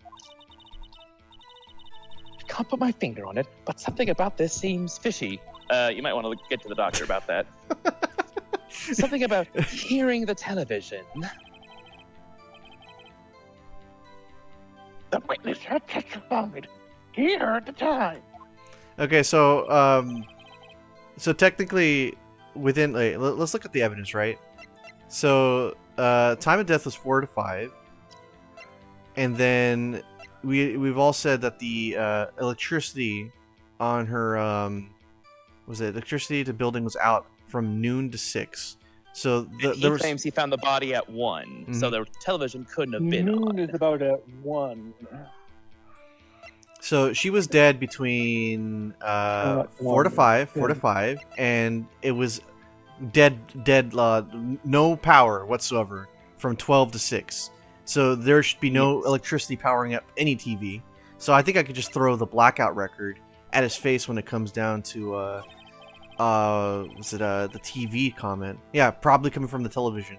I can't put my finger on it, but something about this seems fishy. You might want to get to the doctor about that. Something about hearing the television. The witness had testified. He heard the time. Okay, so technically, within let's look at the evidence, right? So time of death was 4 to 5, and then we've all said that the electricity on her electricity to building was out from noon to 6. So He claims he found the body at 1, so the television couldn't have been on. Noon is about at 1. So she was dead between 4 to 5, 4 to 5, and it was dead, no power whatsoever from 12 to 6. So there should be no electricity powering up any TV. So I think I could just throw the blackout record at his face when it comes down to the TV comment? Yeah, probably coming from the television.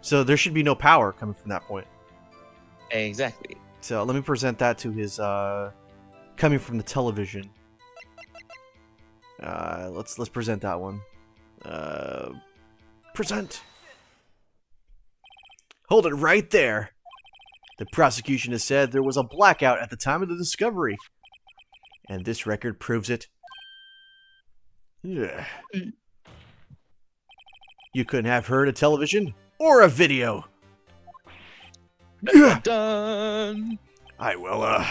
So there should be no power coming from that point. Exactly. So let me present that to his coming from the television. Let's present that one. Present. Hold it right there. The prosecution has said there was a blackout at the time of the discovery, and this record proves it. Yeah. You couldn't have heard a television or a video. Done. Well,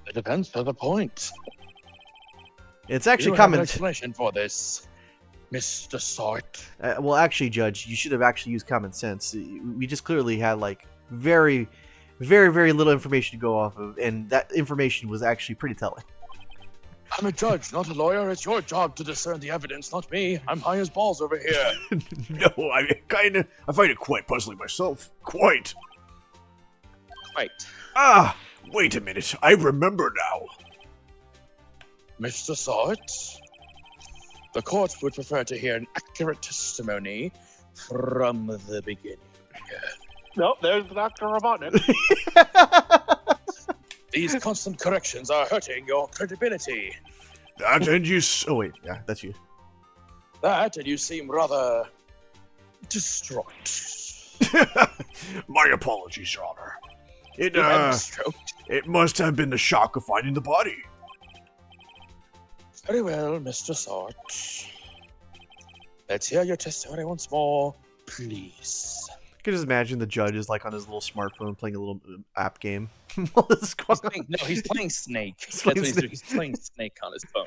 It depends to the point. It's actually You have an common. explanation for this, Mr. Sort. Well, actually, Judge, you should have actually used common sense. We just clearly had like very, very, very little information to go off of, and that information was actually pretty telling. I'm a judge, not a lawyer. It's your job to discern the evidence, not me. I'm high as balls over here. no, I find it quite puzzling myself. Quite. Ah, wait a minute. I remember now. Mr. Sort, the court would prefer to hear an accurate testimony from the beginning. Nope, there's Dr. Robotnik. These constant corrections are hurting your credibility. That and you... Oh wait, yeah, that's you. That, and you seem rather distraught. My apologies, Your Honor. You had a stroke. It must have been the shock of finding the body. Very well, Mr. Sort. Let's hear your testimony once more, please. I can just imagine the judge is like on his little smartphone playing a little app game. While this is going on. He's playing Snake. He's That's playing what he's Snake. doing. He's playing Snake on his phone.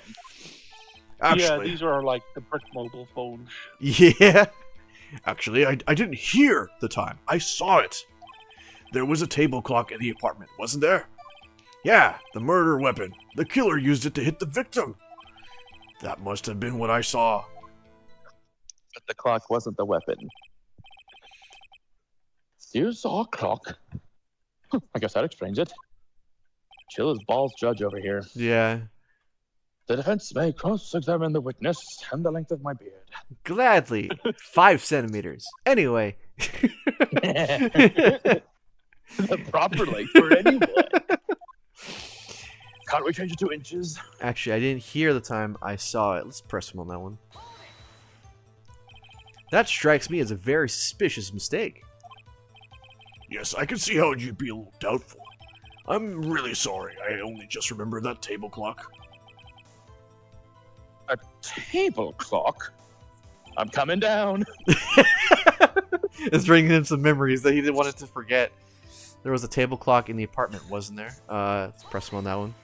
Yeah, Actually, these are like the brick mobile phones. Yeah. actually, I didn't hear the time. I saw it. There was a table clock in the apartment, wasn't there? Yeah, the murder weapon. The killer used it to hit the victim. That must have been what I saw. But the clock wasn't the weapon. You saw a clock? I guess that explains it. Chill as balls judge over here. Yeah. The defense may cross-examine the witness and the length of my beard. Gladly. 5 centimeters. Anyway. The proper length for anyone. Can't we change it to inches? Actually, I didn't hear the time I saw it. Let's press him on that one. That strikes me as a very suspicious mistake. Yes, I can see how you'd be a little doubtful. I'm really sorry. I only just remembered that table clock. A table clock? I'm coming down. It's bringing him some memories that he didn't want it to forget. There was a table clock in the apartment, wasn't there? Let's press him on that one.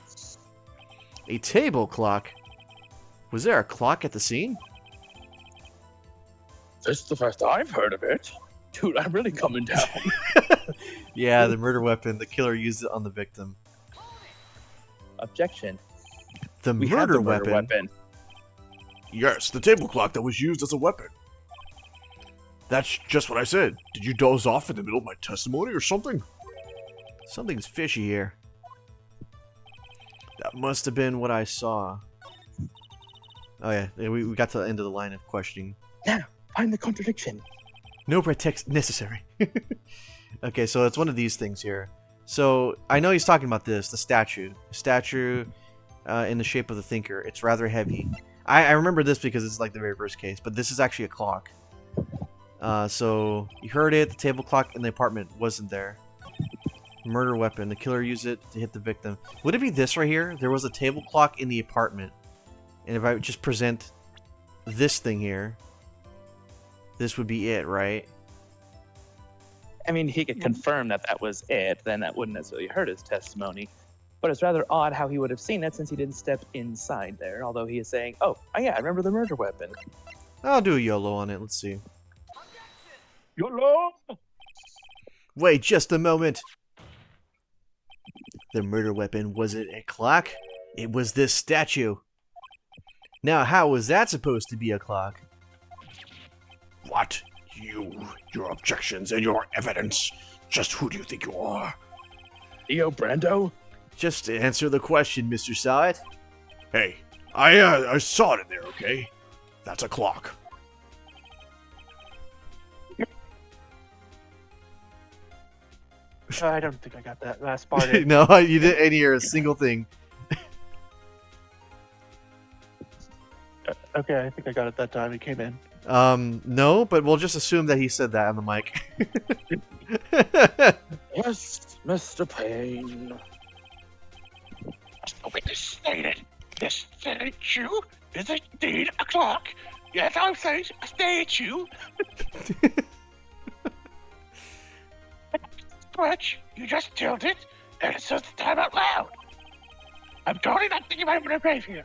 A table clock? Was there a clock at the scene? This is the first I've heard of it. Dude, I'm really coming down. Yeah, the murder weapon. The killer used it on the victim. Objection. The We have murder the murder weapon? weapon. Yes, the table clock that was used as a weapon. That's just what I said. Did you doze off in the middle of my testimony or something? Something's fishy here. That must have been what I saw. Oh yeah, we got to the end of the line of questioning. Find the contradiction. No pretext necessary. Okay, so it's one of these things here. So I know he's talking about this, the statue. The statue in the shape of the thinker. It's rather heavy. I remember this because it's like the very first case, but this is actually a clock. So you heard it, the table clock in the apartment wasn't there. Murder weapon. The killer used it to hit the victim. Would it be this right here? There was a table clock in the apartment. And if I would just present this thing here, this would be it, right? I mean, he could confirm that that was it, then that wouldn't necessarily hurt his testimony. But it's rather odd how he would have seen it since he didn't step inside there, although he is saying, oh yeah, I remember the murder weapon. I'll do a YOLO on it. Let's see. YOLO! Wait just a moment. The murder weapon wasn't a clock. It was this statue. Now, how was that supposed to be a clock? What? Your objections and your evidence. Just who do you think you are? Theo Brando? Just to answer the question, Mr. Side. Hey, I saw it in there, okay? That's a clock. I don't think I got that last part. No, you didn't hear a single thing. Okay, I think I got it that time. He came in. No, but we'll just assume that he said that on the mic. Yes, Mr. Payne. The witness stated this statue is indeed a clock. Yes, I'm saying a statue. Stretch, you just killed it, and it says the time out loud. I'm totally not thinking about my behavior.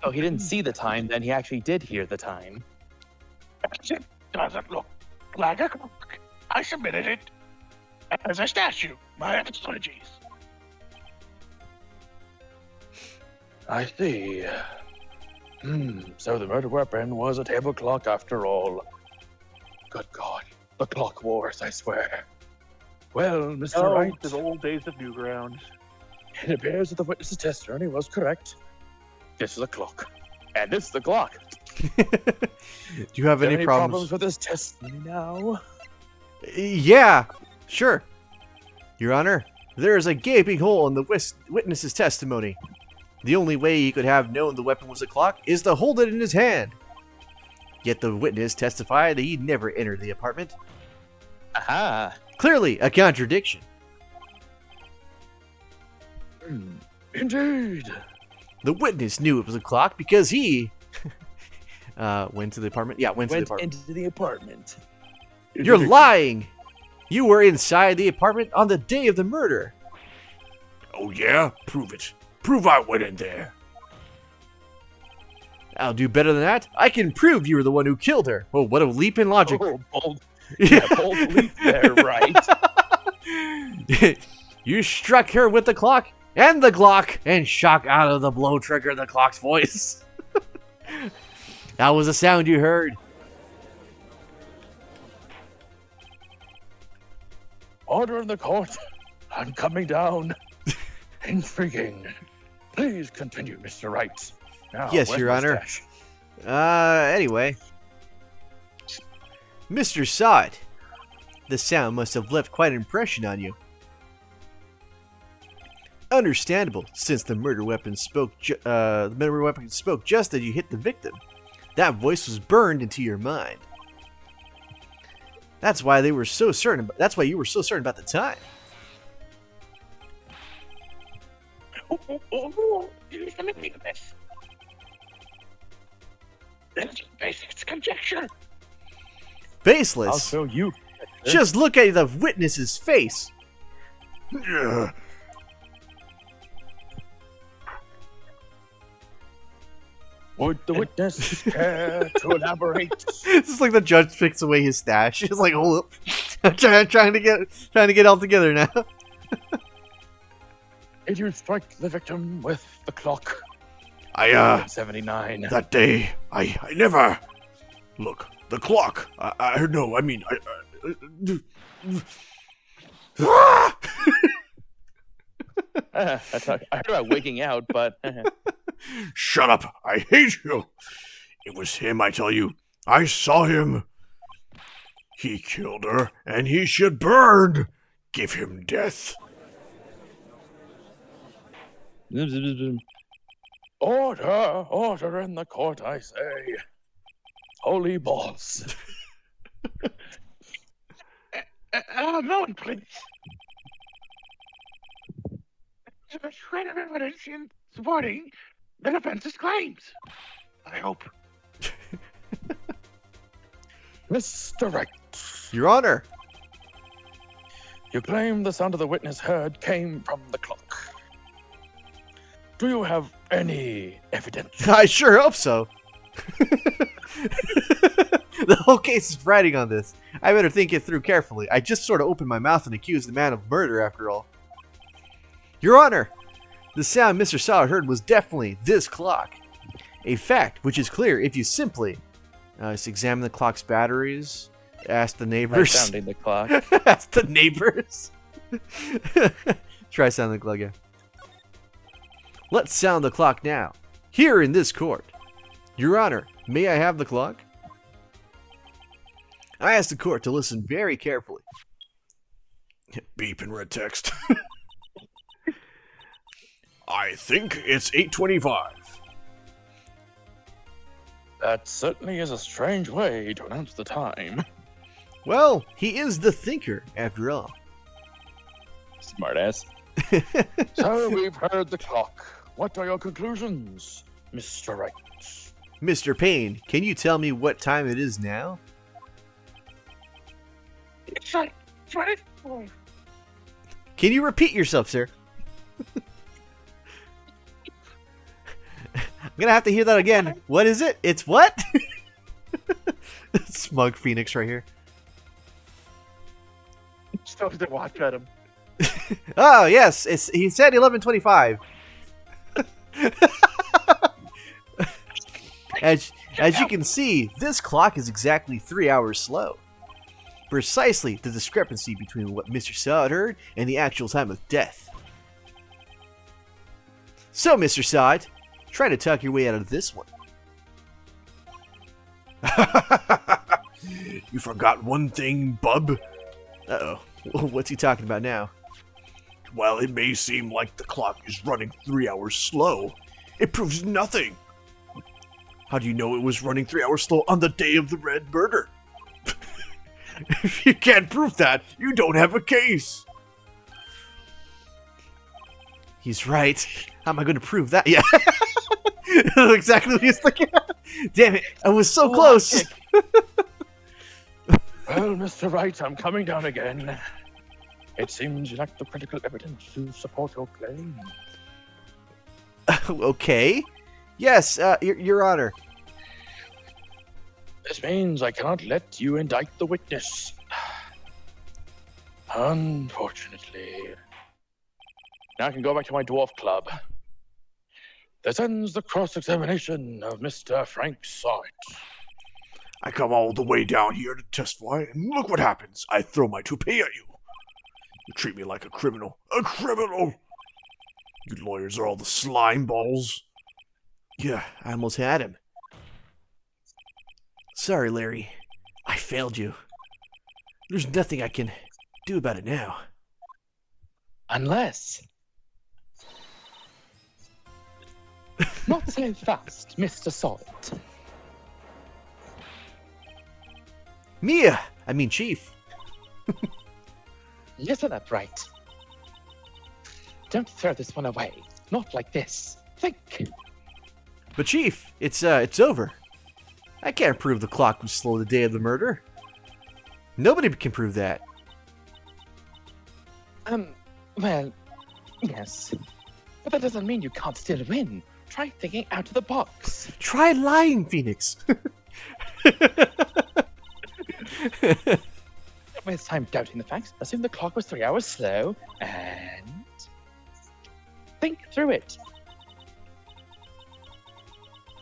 Oh, he didn't see the time, then he actually did hear the time. It doesn't look like a clock. I submitted it as a statue. My apologies. I see. So the murder weapon was a table clock after all. Good God. The clock wars, I swear. Well, Mr. Oh, Wright, the old days of Newgrounds. it appears that the witness's testimony was correct. This is a clock. And this is the clock. Do you have any problems with this testimony now? Yeah, sure. Your Honor, there is a gaping hole in the witness's testimony. The only way he could have known the weapon was a clock is to hold it in his hand. Yet the witness testified that he never entered the apartment. Aha! Clearly a contradiction. Indeed. The witness knew it was a clock because he went to the apartment. Yeah, went to the apartment. Into the apartment. You're lying! You were inside the apartment on the day of the murder. Oh yeah? Prove it. Prove I went in there. I'll do better than that. I can prove you were the one who killed her. Oh, what a leap in logic. Oh, bold. Yeah, bold leap there, right? You struck her with the clock and the Glock and shock out of the blow trigger the clock's voice. That was the sound you heard. Order in the court. I'm coming down. Intriguing. Please continue, Mr. Wright. Now, Yes, where's Your my Honor. stash? Anyway. Mr. Sod, the sound must have left quite an impression on you. Understandable, since the murder weapon spoke just as you hit the victim. That voice was burned into your mind. That's why you were so certain about the time. Here's the meaning of this. It's basic conjecture. I'll Baseless. show you. Just look at the witness's face. Yeah. Would the witness care to elaborate? It's just like the judge picks away his stash. He's like, hold up, I'm trying to get all together now. Did you strike the victim with the clock? I 79. that day, I never... Look, The clock. I no, I mean, I heard about waking out, but Shut up! I hate you! It was him, I tell you. I saw him. He killed her, and he should burn. Give him death. Order in the court, I say. Holy balls. A moment, please. There's a shred of evidence in supporting the defense's claims. I hope. Mr. Wright, Your Honor. you claim the sound of the witness heard came from the clock. Do you have any evidence? I sure hope so. The whole case is riding on this. I better think it through carefully. I just sort of opened my mouth and accused the man of murder, after all. Your Honor, the sound Mr. Sallard heard was definitely this clock. A fact which is clear if you simply just examine the clock's batteries, ask the neighbors. sounding the clock. Ask the neighbors. Try sounding the clock again. Let's sound the clock now. Here in this court. Your Honor, may I have the clock? I ask the court to listen very carefully. Beep in red text. I think it's 8:25. That certainly is a strange way to announce the time. Well, he is the thinker, after all. Smartass. So we've heard the clock. What are your conclusions, Mr. Wright? Mr. Payne, can you tell me what time it is now? It's like 24. Can you repeat yourself, sir? I'm gonna have to hear that again. What is it? It's what? Smug Phoenix right here. Still to watch at him. Oh yes, he said 11:25. As you can see, this clock is exactly 3 hours slow. Precisely the discrepancy between what Mr. Sod heard and the actual time of death. So, Mr. Sod, try to talk your way out of this one. You forgot one thing, bub. Uh-oh. What's he talking about now? While it may seem like the clock is running 3 hours slow, it proves nothing. How do you know it was running 3 hours slow on the day of the red murder? If you can't prove that, you don't have a case. He's right. How am I going to prove that? Yeah. Exactly what he's thinking. Damn it. I was so close. Well, Mr. Wright, I'm coming down again. It seems you lack the critical evidence to support your claim. Okay. Yes, Your Honor. This means I cannot let you indict the witness. Unfortunately. Now I can go back to my dwarf club. This ends the cross-examination of Mr. Frank Sart. I come all the way down here to testify, and look what happens. I throw my toupee at you. You treat me like a criminal. A criminal! You lawyers are all the slime balls. Yeah, I almost had him. Sorry, Larry. I failed you. There's nothing I can do about it now. Unless. Not so fast, Mr. Salt. Mia! I mean, Chief. Listen up, right. Don't throw this one away. Not like this. Think. But Chief, it's over. I can't prove the clock was slow the day of the murder. Nobody can prove that. Well, yes. But that doesn't mean you can't still win. Try thinking out of the box. Try lying, Phoenix. Don't waste time doubting the facts. Assume the clock was 3 hours slow, and think through it.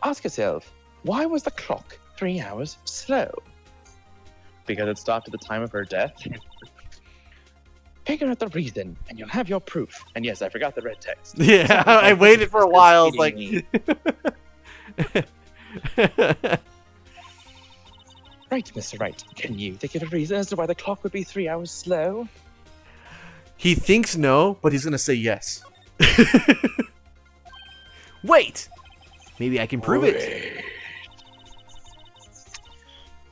Ask yourself, why was the clock 3 hours slow? because it stopped at the time of her death. Figure out the reason, and you'll have your proof. And yes, I forgot the red text. Yeah, I waited for a while. I was like, Right, Mr. Wright. Can you think of a reason as to why the clock would be 3 hours slow? he thinks no, but he's gonna say yes. Wait, maybe I can prove it.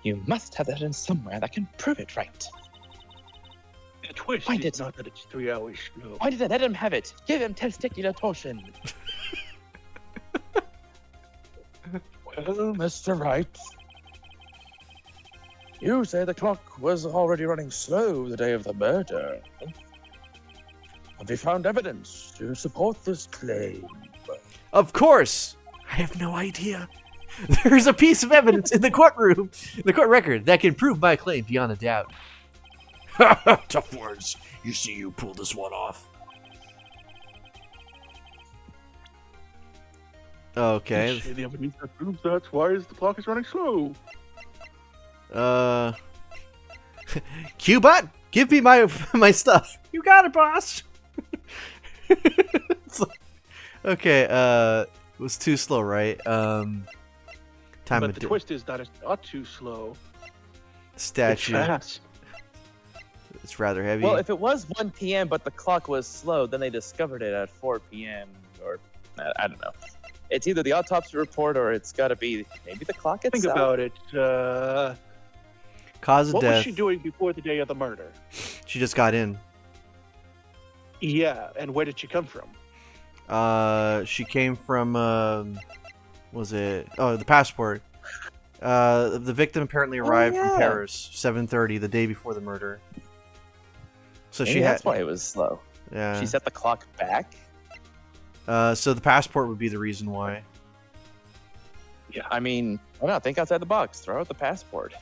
You must have that in somewhere that can prove it, right? The twist Find is it. not that it's 3 hours slow. Why did I let him have it? Give him testicular torsion. Well, Mr. Wright, you say the clock was already running slow the day of the murder. Have you found evidence to support this claim? Of course, I have no idea. There's a piece of evidence in the courtroom, the court record, that can prove my claim beyond a doubt. Tough words. You see, you pulled this one off. Okay. The evidence that proves that's why the clock is running slow. Q-Bot, give me my stuff. You got it, boss. It's like- okay, it was too slow, right? Time But of the day. twist is that it's not too slow. It's Statue. fast. It's rather heavy. Well, if it was 1 p.m. but the clock was slow, then they discovered it at 4 p.m. or I don't know. It's either the autopsy report or it's got to be maybe the clock itself. Think about it. Cause of What death. was she doing before the day of the murder? She just got in. Yeah, and where did she come from? She came from was it? Oh, the passport. The victim apparently arrived from yeah. Paris, 7:30, the day before the murder. So Maybe she had, that's why it was slow. yeah. She set the clock back. So the passport would be the reason why. I mean, why not? Think outside the box. Throw out the passport.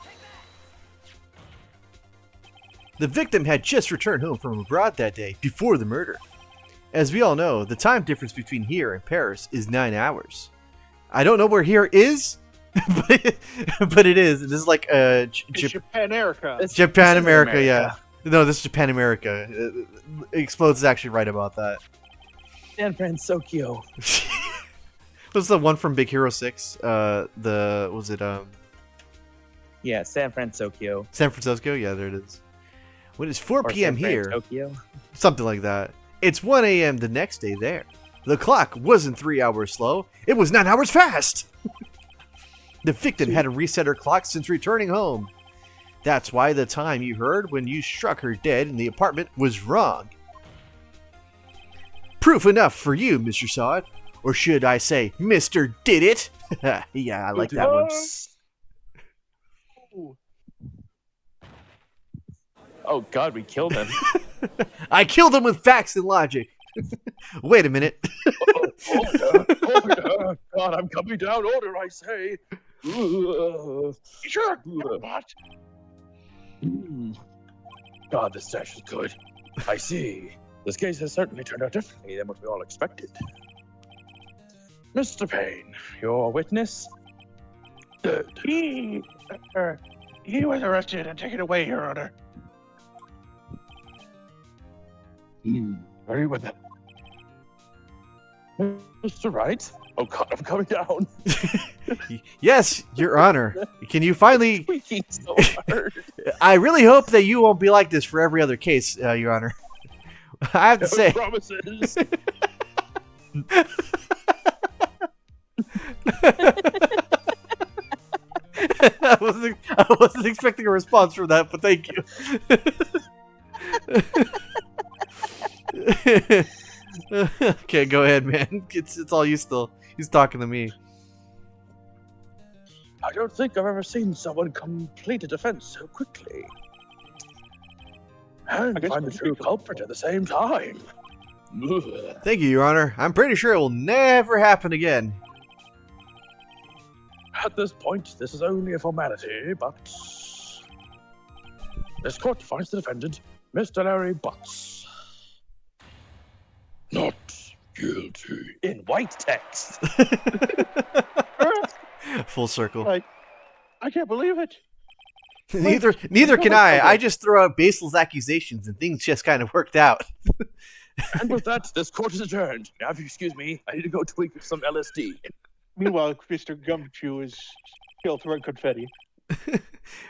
The victim had just returned home from abroad that day, before the murder. As we all know, the time difference between here and Paris is 9 hours. I don't know where here is, but it is. This is like It's Japan America. Japan America, yeah. No, this is Japan America. Explodes is actually right about that. San Francisco. Was the one from Big Hero 6? Yeah, San Francisco. San Francisco? Yeah, there it is. When it's 4 Or p.m. San here, Tokyo. something like that. It's 1 a.m. the next day there. The clock wasn't 3 hours slow, it was 9 hours fast! The victim hadn't reset her clock since returning home. That's why the time you heard when you struck her dead in the apartment was wrong. Proof enough for you, Mr. Sod. Or should I say, Mr. Did It? Yeah, I like that one. Oh God, we killed him. I killed him with facts and logic. Wait a minute. Order! God, I'm coming down. Order, I say. Sure. What? God, this dash is good. I see. This case has certainly turned out differently than what we all expected. Mr. Payne, your witness? Dead. He was arrested and taken away, Your Honor. Very well. Mr. Wright? Oh God, I'm coming down. Yes, Your Honor. Can you finally... Squeaking so hard. I really hope that you won't be like this for every other case, Your Honor. I have to say... Promises. I wasn't expecting a response from that, but thank you. Okay, go ahead, man. It's all you still. He's talking to me. I don't think I've ever seen someone complete a defense so quickly. And guess find the we true could- culprit at the same time. Ugh. Thank you, Your Honor. I'm pretty sure it will never happen again. At this point, this is only a formality, but this court finds the defendant, Mr. Larry Butts, not guilty. In white text. Full circle. I can't believe it. Neither can I. I just throw out Basil's accusations, and things just kind of worked out. And with that, this court is adjourned. Now, if you excuse me, I need to go tweak some LSD. Meanwhile, Mr. Gumshoe is still throwing confetti.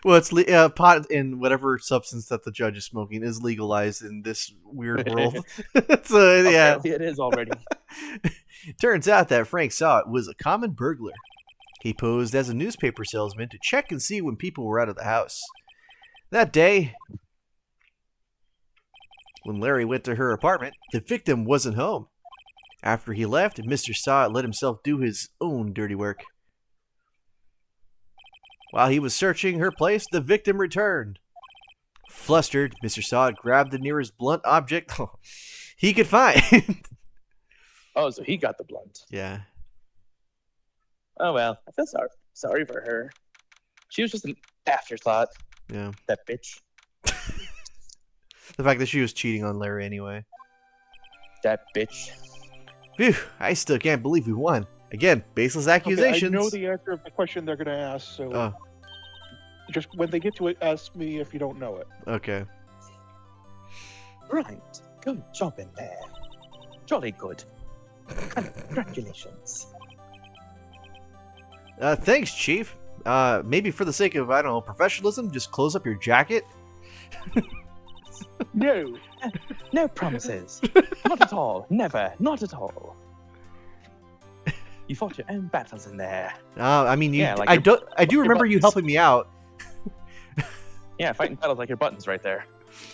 Well, it's pot and whatever substance that the judge is smoking is legalized in this weird world. So yeah, Apparently it is already. turns out that Frank saw it was a common burglar. He posed as a newspaper salesman to check and see when people were out of the house. That day, when Larry went to her apartment, the victim wasn't home. After he left, Mr. Sott let himself do his own dirty work. While he was searching her place, the victim returned. Flustered, Mr. Sott grabbed the nearest blunt object he could find. Oh, so he got the blunt. Yeah. Oh well, I feel sorry for her. She was just an afterthought. Yeah. That bitch. The fact that she was cheating on Larry anyway. That bitch. Phew, I still can't believe we won. Again, baseless Okay, accusations. I know the answer of the question they're going to ask, so Oh, just when they get to it, ask me if you don't know it. okay. Right. Good job in there. Jolly good. Congratulations. Thanks, Chief. Maybe for the sake of, I don't know, professionalism, just close up your jacket? No. No promises. Not at all. Never. Not at all. You fought your own battles in there. I mean, Yeah, like I do your remember you buttons. helping me out. Yeah, fighting battles like your buttons right there.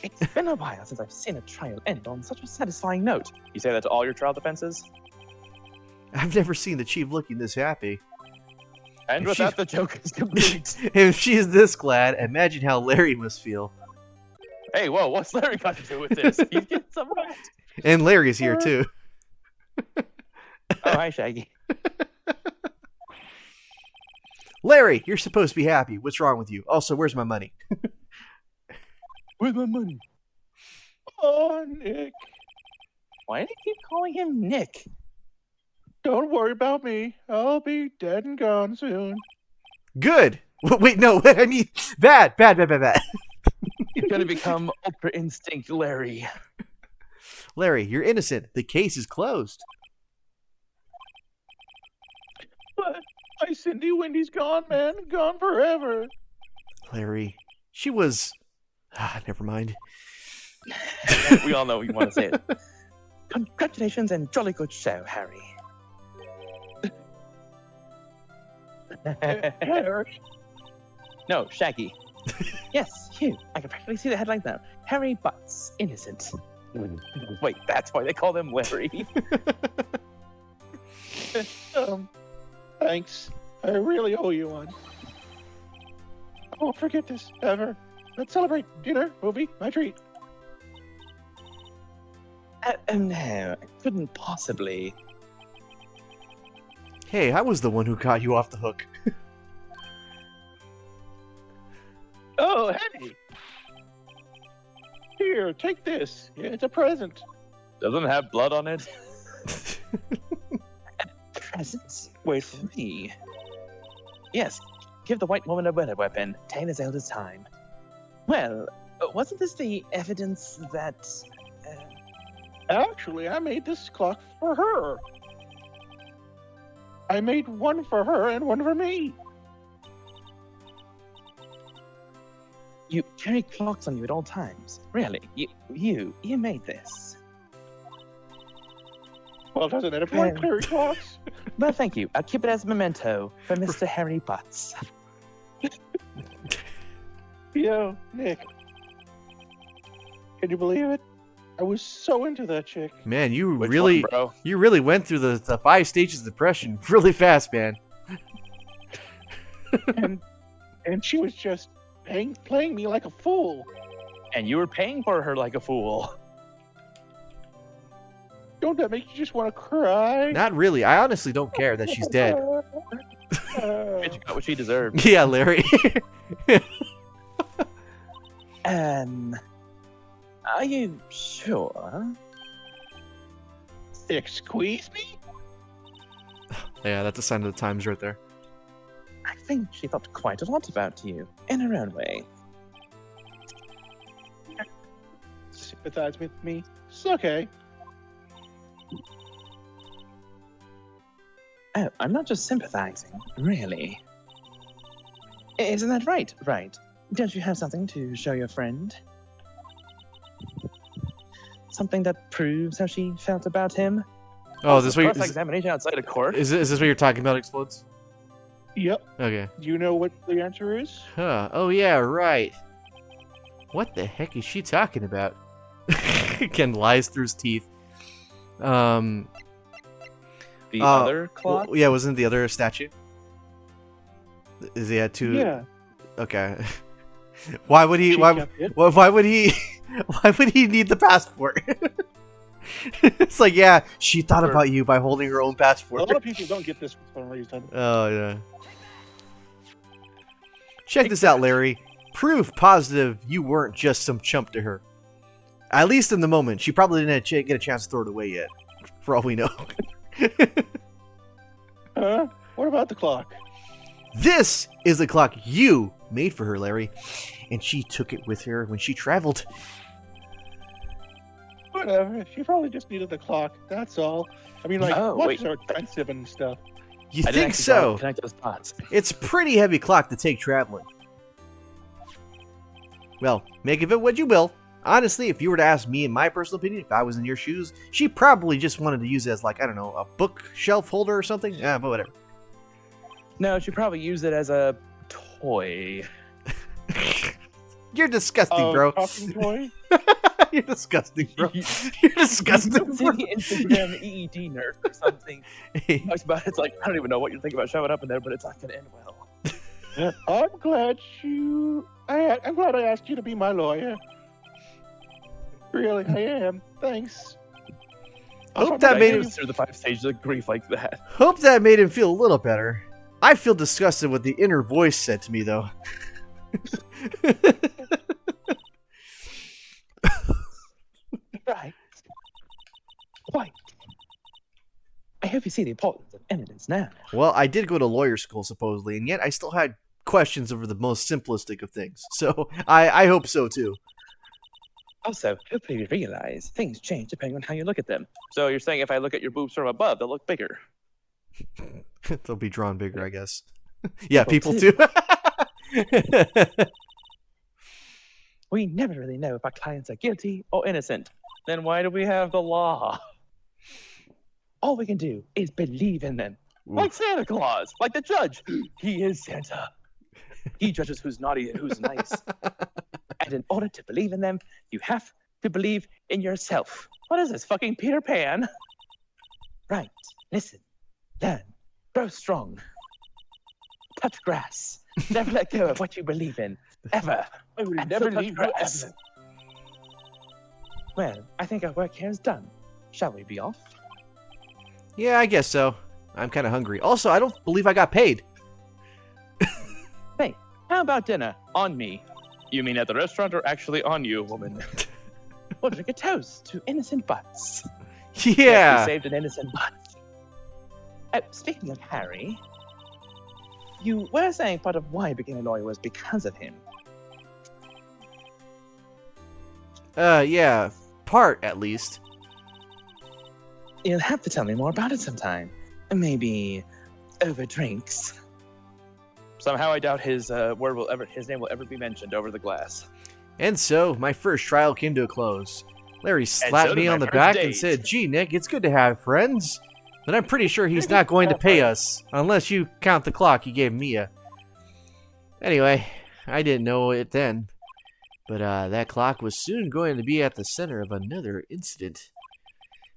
It's been a while since I've seen a trial end on such a satisfying note. You say that to all your trial defenses? I've never seen the Chief looking this happy. And If with that, the joke is complete. If she's this glad, imagine how Larry must feel. Hey, whoa, what's Larry got to do with this? He's getting some right. And Larry's here, too. Oh, hi, Shaggy. Larry, you're supposed to be happy. What's wrong with you? Also, where's my money? Where's my money? Oh, Nick. Why do you keep calling him Nick? Don't worry about me. I'll be dead and gone soon. Good. Wait, no. I mean, bad. He's gonna become Ultra Instinct Larry. Larry, you're innocent. The case is closed. But my Cindy Windy's gone, man. Gone forever. Larry, she was... never mind. We all know you want to say it. Congratulations and jolly good show, Harry. Harry. No, Shaggy. Yes, you. I can practically see the headline now. Harry Butts, innocent. Wait, that's why they call him Larry. Thanks. I really owe you one. I won't forget this ever. Let's celebrate. Dinner, movie, my treat. Oh no, I couldn't possibly. Hey, I was the one who got you off the hook. Oh, hey! Here, take this. It's a present. Doesn't have blood on it. Presents? Wait for me. Yes, give the white woman a weather weapon. 10 as old as time. Well, wasn't this the evidence that... Actually, I made this clock for her. I made one for her and one for me. You carry clocks on you at all times. Really? You made this. Well, doesn't it apply Yeah. clearing clocks? Well, thank you. I'll keep it as a memento for Mr. Harry Butts. Yo, Nick. Can you believe it? I was so into that chick. Man, you Which really one, bro? you really went through the 5 stages of depression really fast, man. And she was just playing me like a fool. And you were paying for her like a fool. Don't that make you just want to cry? Not really. I honestly don't care that she's dead. Bitch got what she deserved. Yeah, Larry. Are you sure? Squeeze me? Yeah, that's a sign of the times right there. I think she thought quite a lot about you, in her own way. sympathize with me. It's okay. Oh, I'm not just sympathizing, really. Isn't that right? Right. Don't you have something to show your friend? Something that proves how she felt about him? Oh, is this what Cross-examination outside of court? is this what you're talking about, Explodes? Yep. Okay. Do you know what the answer is? Huh. Oh yeah, right. What the heck is she talking about? Ken lies through his teeth. The other clock? Yeah, wasn't the other statue? Is he had two? Yeah. Okay. Why would he? She Why kept it. would he? Why would he need the passport? It's like, yeah, she thought about you by holding her own A passport. lot of people don't get this for some reason. Oh yeah. Check this out, Larry. Proof positive you weren't just some chump to her. At least in the moment. She probably didn't get a chance to throw it away yet. For all we know. Huh? What about the clock? This is the clock you made for her, Larry. And she took it with her when she traveled. Whatever. She probably just needed the clock. That's all. I mean, like, Oh, watches wait. are expensive and stuff. You I didn't think actually so? Connect those dots. It's a pretty heavy clock to take traveling. Well, make of it what you will. Honestly, if you were to ask me, in my personal opinion, if I was in your shoes, she probably just wanted to use it as, like, I don't know, a bookshelf holder or something. Yeah, but whatever. No, she probably used it as a toy. You're disgusting, bro. Talking toy? You're disgusting, bro. You're disgusting, See bro. the Instagram EED nurse or something. Talks about it's like, I don't even know what you're thinking about showing up in there, but it's not gonna end well. I'm glad I'm glad I asked you to be my lawyer. Really, I am. Thanks. Hope that I made goes him. through the 5 stages of grief like that. Hope that made him feel a little better. I feel disgusted what the inner voice said to me, though. Right. Right. I hope you see the importance of evidence now. Well, I did go to lawyer school, supposedly, and yet I still had questions over the most simplistic of things. So I hope so, too. Also, hopefully you realize things change depending on how you look at them. So you're saying if I look at your boobs from above, they'll look bigger. They'll be drawn bigger, I guess. Yeah, people People too. We never really know if our clients are guilty or innocent. Then why do we have the law? All we can do is believe in them. Like Santa Claus, like the judge. He is Santa. He judges who's naughty and who's nice. And in order to believe in them, you have to believe in yourself. What is this, fucking Peter Pan? Right, listen, learn, grow strong. Touch grass. Never let go of what you believe in, ever. I would And never so touch leave you grass. ever. Well, I think our work here is done. Shall we be off? Yeah, I guess so. I'm kind of hungry. Also, I don't believe I got paid. Hey, how about dinner? On me. You mean at the restaurant or actually on you, woman? We'll drink a toast to innocent butts. Yes, Yeah. we saved an innocent butt. Oh, speaking of Harry, you were saying part of why I became a lawyer was because of him. Yeah. Part, at least. You'll have to tell me more about it sometime. Maybe over drinks. Somehow I doubt his name will ever be mentioned over the glass. And so, my first trial came to a close. Larry so slapped did me my on the first back date. and said, "Gee, Nick, it's good to have friends. But I'm pretty sure he's not going to pay us, unless you count the clock he gave Mia." Anyway, I didn't know it then. But that clock was soon going to be at the center of another incident.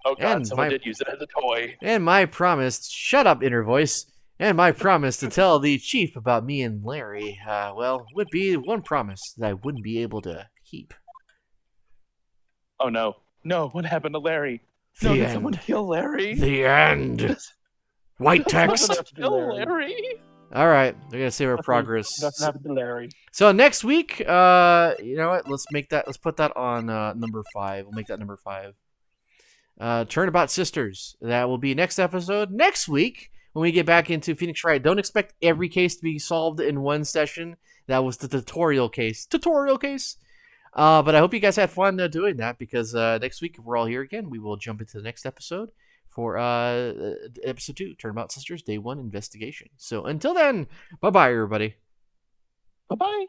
Oh god, And someone my- did use it as a toy. And my promise, shut up, inner voice. And my promise to tell the chief about me and Larry, would be one promise that I wouldn't be able to keep. Oh no. No, what happened to Larry? No, The did end. someone kill Larry? The end. White text. Nothing happened to Kill Larry. Larry? All right, we're gonna save our progress. Nothing happened to Larry. So next week, you know what? Let's put that on number 5. We'll make that number 5. Turnabout Sisters. That will be next episode next week when we get back into Phoenix Wright. Don't expect every case to be solved in one session. That was the tutorial case. But I hope you guys had fun doing that, because next week, if we're all here again, we will jump into the next episode for episode 2, Turnabout Sisters Day 1 Investigation. So until then, bye-bye, everybody. Bye bye.